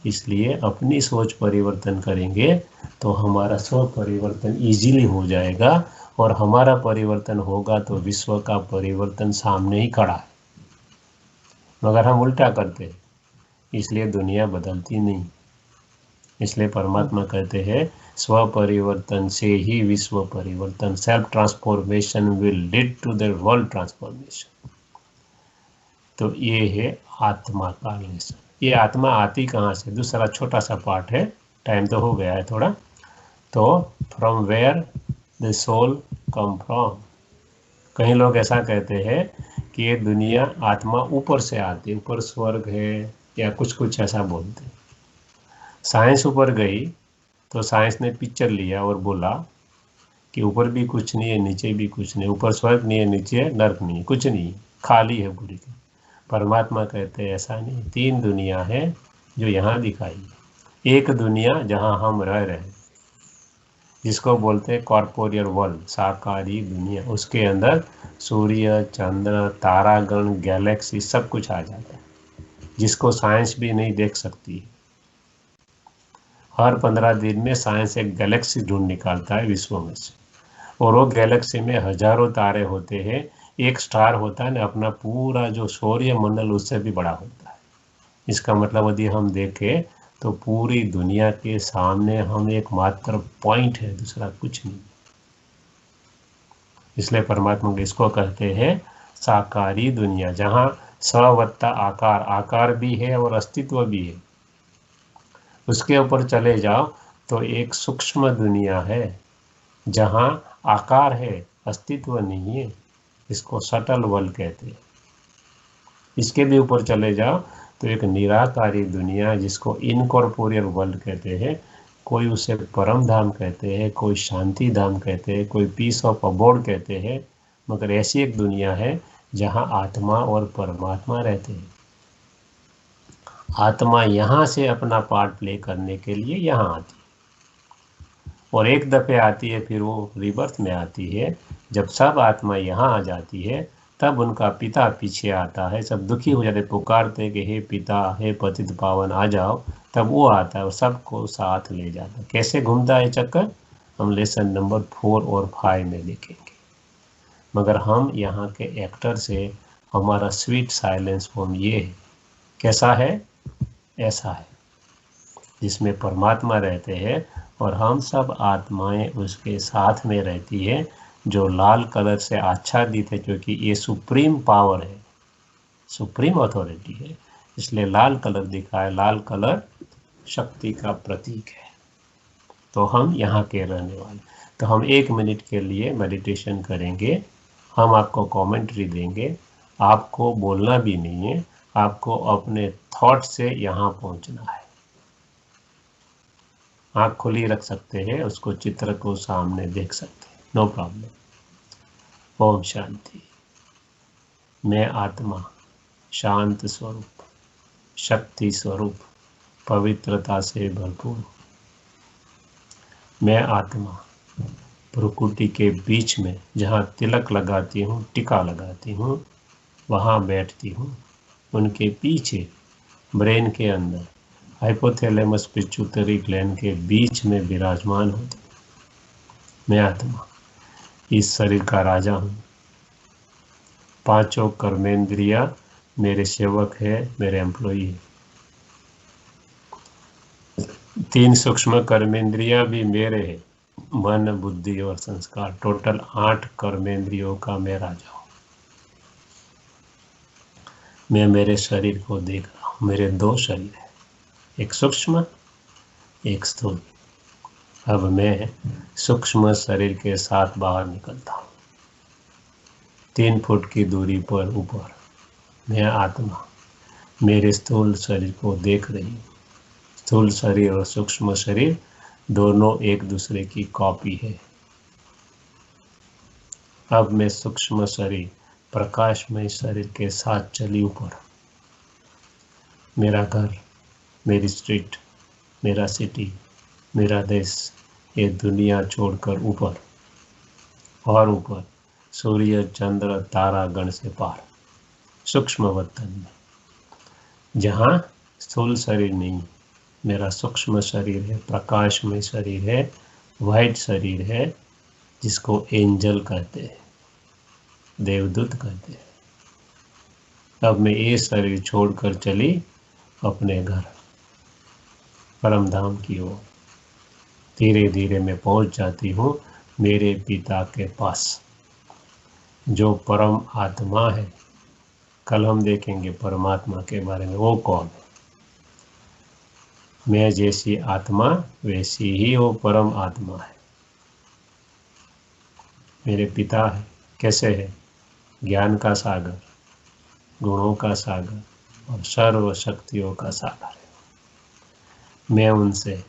इसलिए अपनी सोच परिवर्तन करेंगे तो हमारा स्व परिवर्तन इजीली हो जाएगा, और हमारा परिवर्तन होगा तो विश्व का परिवर्तन सामने ही खड़ा है। मगर हम उल्टा करते हैं, इसलिए दुनिया बदलती नहीं। इसलिए परमात्मा कहते हैं, स्व परिवर्तन से ही विश्व परिवर्तन, self transformation will lead to the world transformation. तो ये है आत्मा का लेसन। ये आत्मा आती कहाँ से? दूसरा छोटा सा पार्ट है, टाइम तो हो गया है थोड़ा। तो from where the soul come from. कई लोग ऐसा कहते हैं कि ये दुनिया, आत्मा ऊपर से आती है, ऊपर स्वर्ग है या कुछ कुछ ऐसा बोलते हैं। साइंस ऊपर गई तो साइंस ने पिक्चर लिया और बोला कि ऊपर भी कुछ नहीं है, नीचे भी कुछ नहीं, ऊपर स्वर्ग नहीं है, नीचे नर्क नहीं है, कुछ नहीं, खाली है पूरी। परमात्मा कहते हैं ऐसा नहीं, 3 दुनिया है जो यहाँ दिखाई है। एक दुनिया जहाँ हम रह रहे हैं, जिसको बोलते हैं कॉर्पोरियल वर्ल्ड, साकारी दुनिया, उसके अंदर सूर्य, चंद्र, तारागण, गैलेक्सी सब कुछ आ जाता है, जिसको साइंस भी नहीं देख सकती। हर 15 दिन में साइंस एक गैलेक्सी ढूंढ निकालता है विश्व में से, और वो गैलेक्सी में हजारों तारे होते हैं। एक स्टार होता है ना, अपना पूरा जो सौर्य मंडल उससे भी बड़ा होता है। इसका मतलब यदि हम देखें तो पूरी दुनिया के सामने हम एक मात्र पॉइंट है, दूसरा कुछ नहीं। इसलिए परमात्मा इसको कहते हैं साकारी दुनिया, जहाँ सवत्ता आकार, आकार भी है और अस्तित्व भी है। उसके ऊपर चले जाओ तो एक सूक्ष्म दुनिया है, जहाँ आकार है, अस्तित्व नहीं है। इसको सटल वर्ल्ड कहते हैं। इसके भी ऊपर चले जाओ तो एक निराकारी दुनिया जिसको इनकॉर्पोरियल वर्ल्ड कहते हैं, कोई उसे परम धाम कहते हैं, कोई शांति धाम कहते हैं, कोई पीस ऑफ अबोर्ड कहते हैं, मगर ऐसी एक दुनिया है जहां आत्मा और परमात्मा रहते हैं। आत्मा यहाँ से अपना पार्ट प्ले करने के लिए यहाँ आती है और एक दफे आती है, फिर वो रिबर्थ में आती है। जब सब आत्मा यहाँ आ जाती है तब उनका पिता पीछे आता है, सब दुखी हो जाते, पुकारते कि हे पिता, हे पतित पावन आ जाओ, तब वो आता है और सबको साथ ले जाता है। कैसे घूमता है चक्कर, हम लेसन नंबर 4 और 5 में देखेंगे। मगर हम यहाँ के एक्टर से हमारा स्वीट साइलेंस फॉर्म ये है, कैसा है, ऐसा है जिसमें परमात्मा रहते हैं और हम सब आत्माएं उसके साथ में रहती है, जो लाल कलर से आच्छादित है, क्योंकि ये सुप्रीम पावर है, सुप्रीम अथॉरिटी है, इसलिए लाल कलर दिखा है। लाल कलर शक्ति का प्रतीक है। तो हम यहाँ के रहने वाले, तो हम 1 मिनट के लिए मेडिटेशन करेंगे। हम आपको कमेंट्री देंगे, आपको बोलना भी नहीं है, आपको अपने थॉट से यहाँ पहुँचना है। आँख खुली रख सकते हैं, उसको चित्र को सामने देख सकते हैं, नो प्रॉब्लम। ओम शांति। मैं आत्मा शांत स्वरूप, शक्ति स्वरूप, पवित्रता से भरपूर। मैं आत्मा प्रकृति के बीच में जहाँ तिलक लगाती हूँ, टिका लगाती हूँ, वहाँ बैठती हूँ। उनके पीछे ब्रेन के अंदर हाइपोथैलेमस पिट्यूटरी ग्लैंड के बीच में विराजमान होती। मैं आत्मा इस शरीर का राजा हूँ। 5 कर्मेंद्रिया मेरे सेवक है, मेरे एम्प्लॉई है। 3 सूक्ष्म कर्मेंद्रिया भी मेरे है, मन, बुद्धि और संस्कार। टोटल 8 कर्मेंद्रियों का मैं राजा हूँ। मैं मेरे शरीर को देख रहा हूँ। मेरे 2 शरीर है, एक सूक्ष्म, एक स्थूल। अब मैं सूक्ष्म शरीर के साथ बाहर निकलता हूँ, 3 फुट की दूरी पर ऊपर। मैं आत्मा मेरे स्थूल शरीर को देख रही हूँ। स्थूल शरीर और सूक्ष्म शरीर दोनों एक दूसरे की कॉपी है। अब मैं सूक्ष्म शरीर प्रकाशमय शरीर के साथ चली ऊपर। मेरा घर, मेरी स्ट्रीट, मेरा सिटी, मेरा देश, ये दुनिया छोड़कर ऊपर और ऊपर, सूर्य, चंद्र, तारा गण से पार, सूक्ष्म वतन में, जहाँ स्थूल शरीर नहीं, मेरा सूक्ष्म शरीर है, प्रकाशमय शरीर है, वाइट शरीर है, जिसको एंजल कहते हैं, देवदूत कहते हैं। अब मैं ये शरीर छोड़कर चली अपने घर, परम धाम की ओर। धीरे धीरे मैं पहुंच जाती हूँ मेरे पिता के पास, जो परम आत्मा है। कल हम देखेंगे परमात्मा के बारे में, वो कौन है। मैं जैसी आत्मा वैसी ही वो परम आत्मा है। मेरे पिता है, कैसे है, ज्ञान का सागर, गुणों का सागर और सर्व शक्तियों का सागर है। मैं उनसे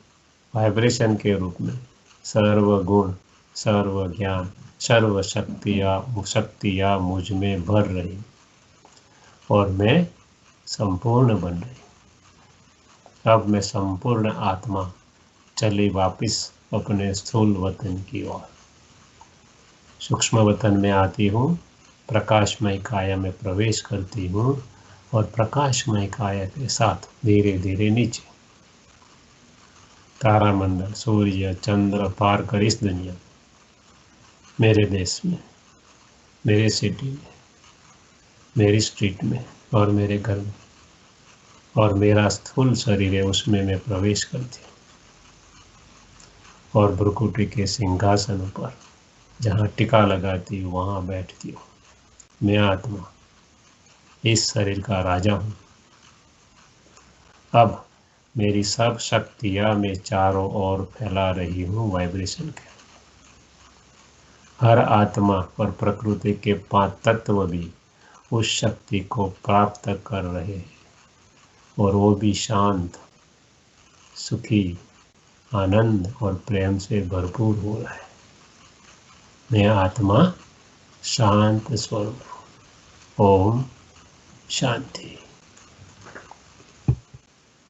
वाइब्रेशन के रूप में सर्व गुण, सर्व ज्ञान, सर्व शक्तियाँ मुझ में भर रही और मैं संपूर्ण बन रही। अब मैं संपूर्ण आत्मा चली वापिस अपने स्थूल वतन की ओर। सूक्ष्म वतन में आती हूँ, प्रकाशमय काया में प्रवेश करती हूँ और प्रकाशमय काया के साथ धीरे धीरे नीचे तारामंडल, सूर्य, चंद्र पार कर इस दुनिया, मेरे देश में, मेरे सिटी में, मेरी स्ट्रीट में और मेरे घर में, और मेरा स्थूल शरीर है उसमें मैं प्रवेश करती हूँ और भ्रुकुटी के सिंहासन पर जहाँ टिका लगाती हूँ वहाँ बैठती हूँ। मैं आत्मा इस शरीर का राजा हूँ। अब मेरी सब शक्तियाँ मैं चारों ओर फैला रही हूँ वाइब्रेशन के। हर आत्मा और प्रकृति के 5 तत्व भी उस शक्ति को प्राप्त कर रहे हैं और वो भी शांत, सुखी, आनंद और प्रेम से भरपूर हो रहा है। मैं आत्मा शांत स्वरूप। ओम शांति।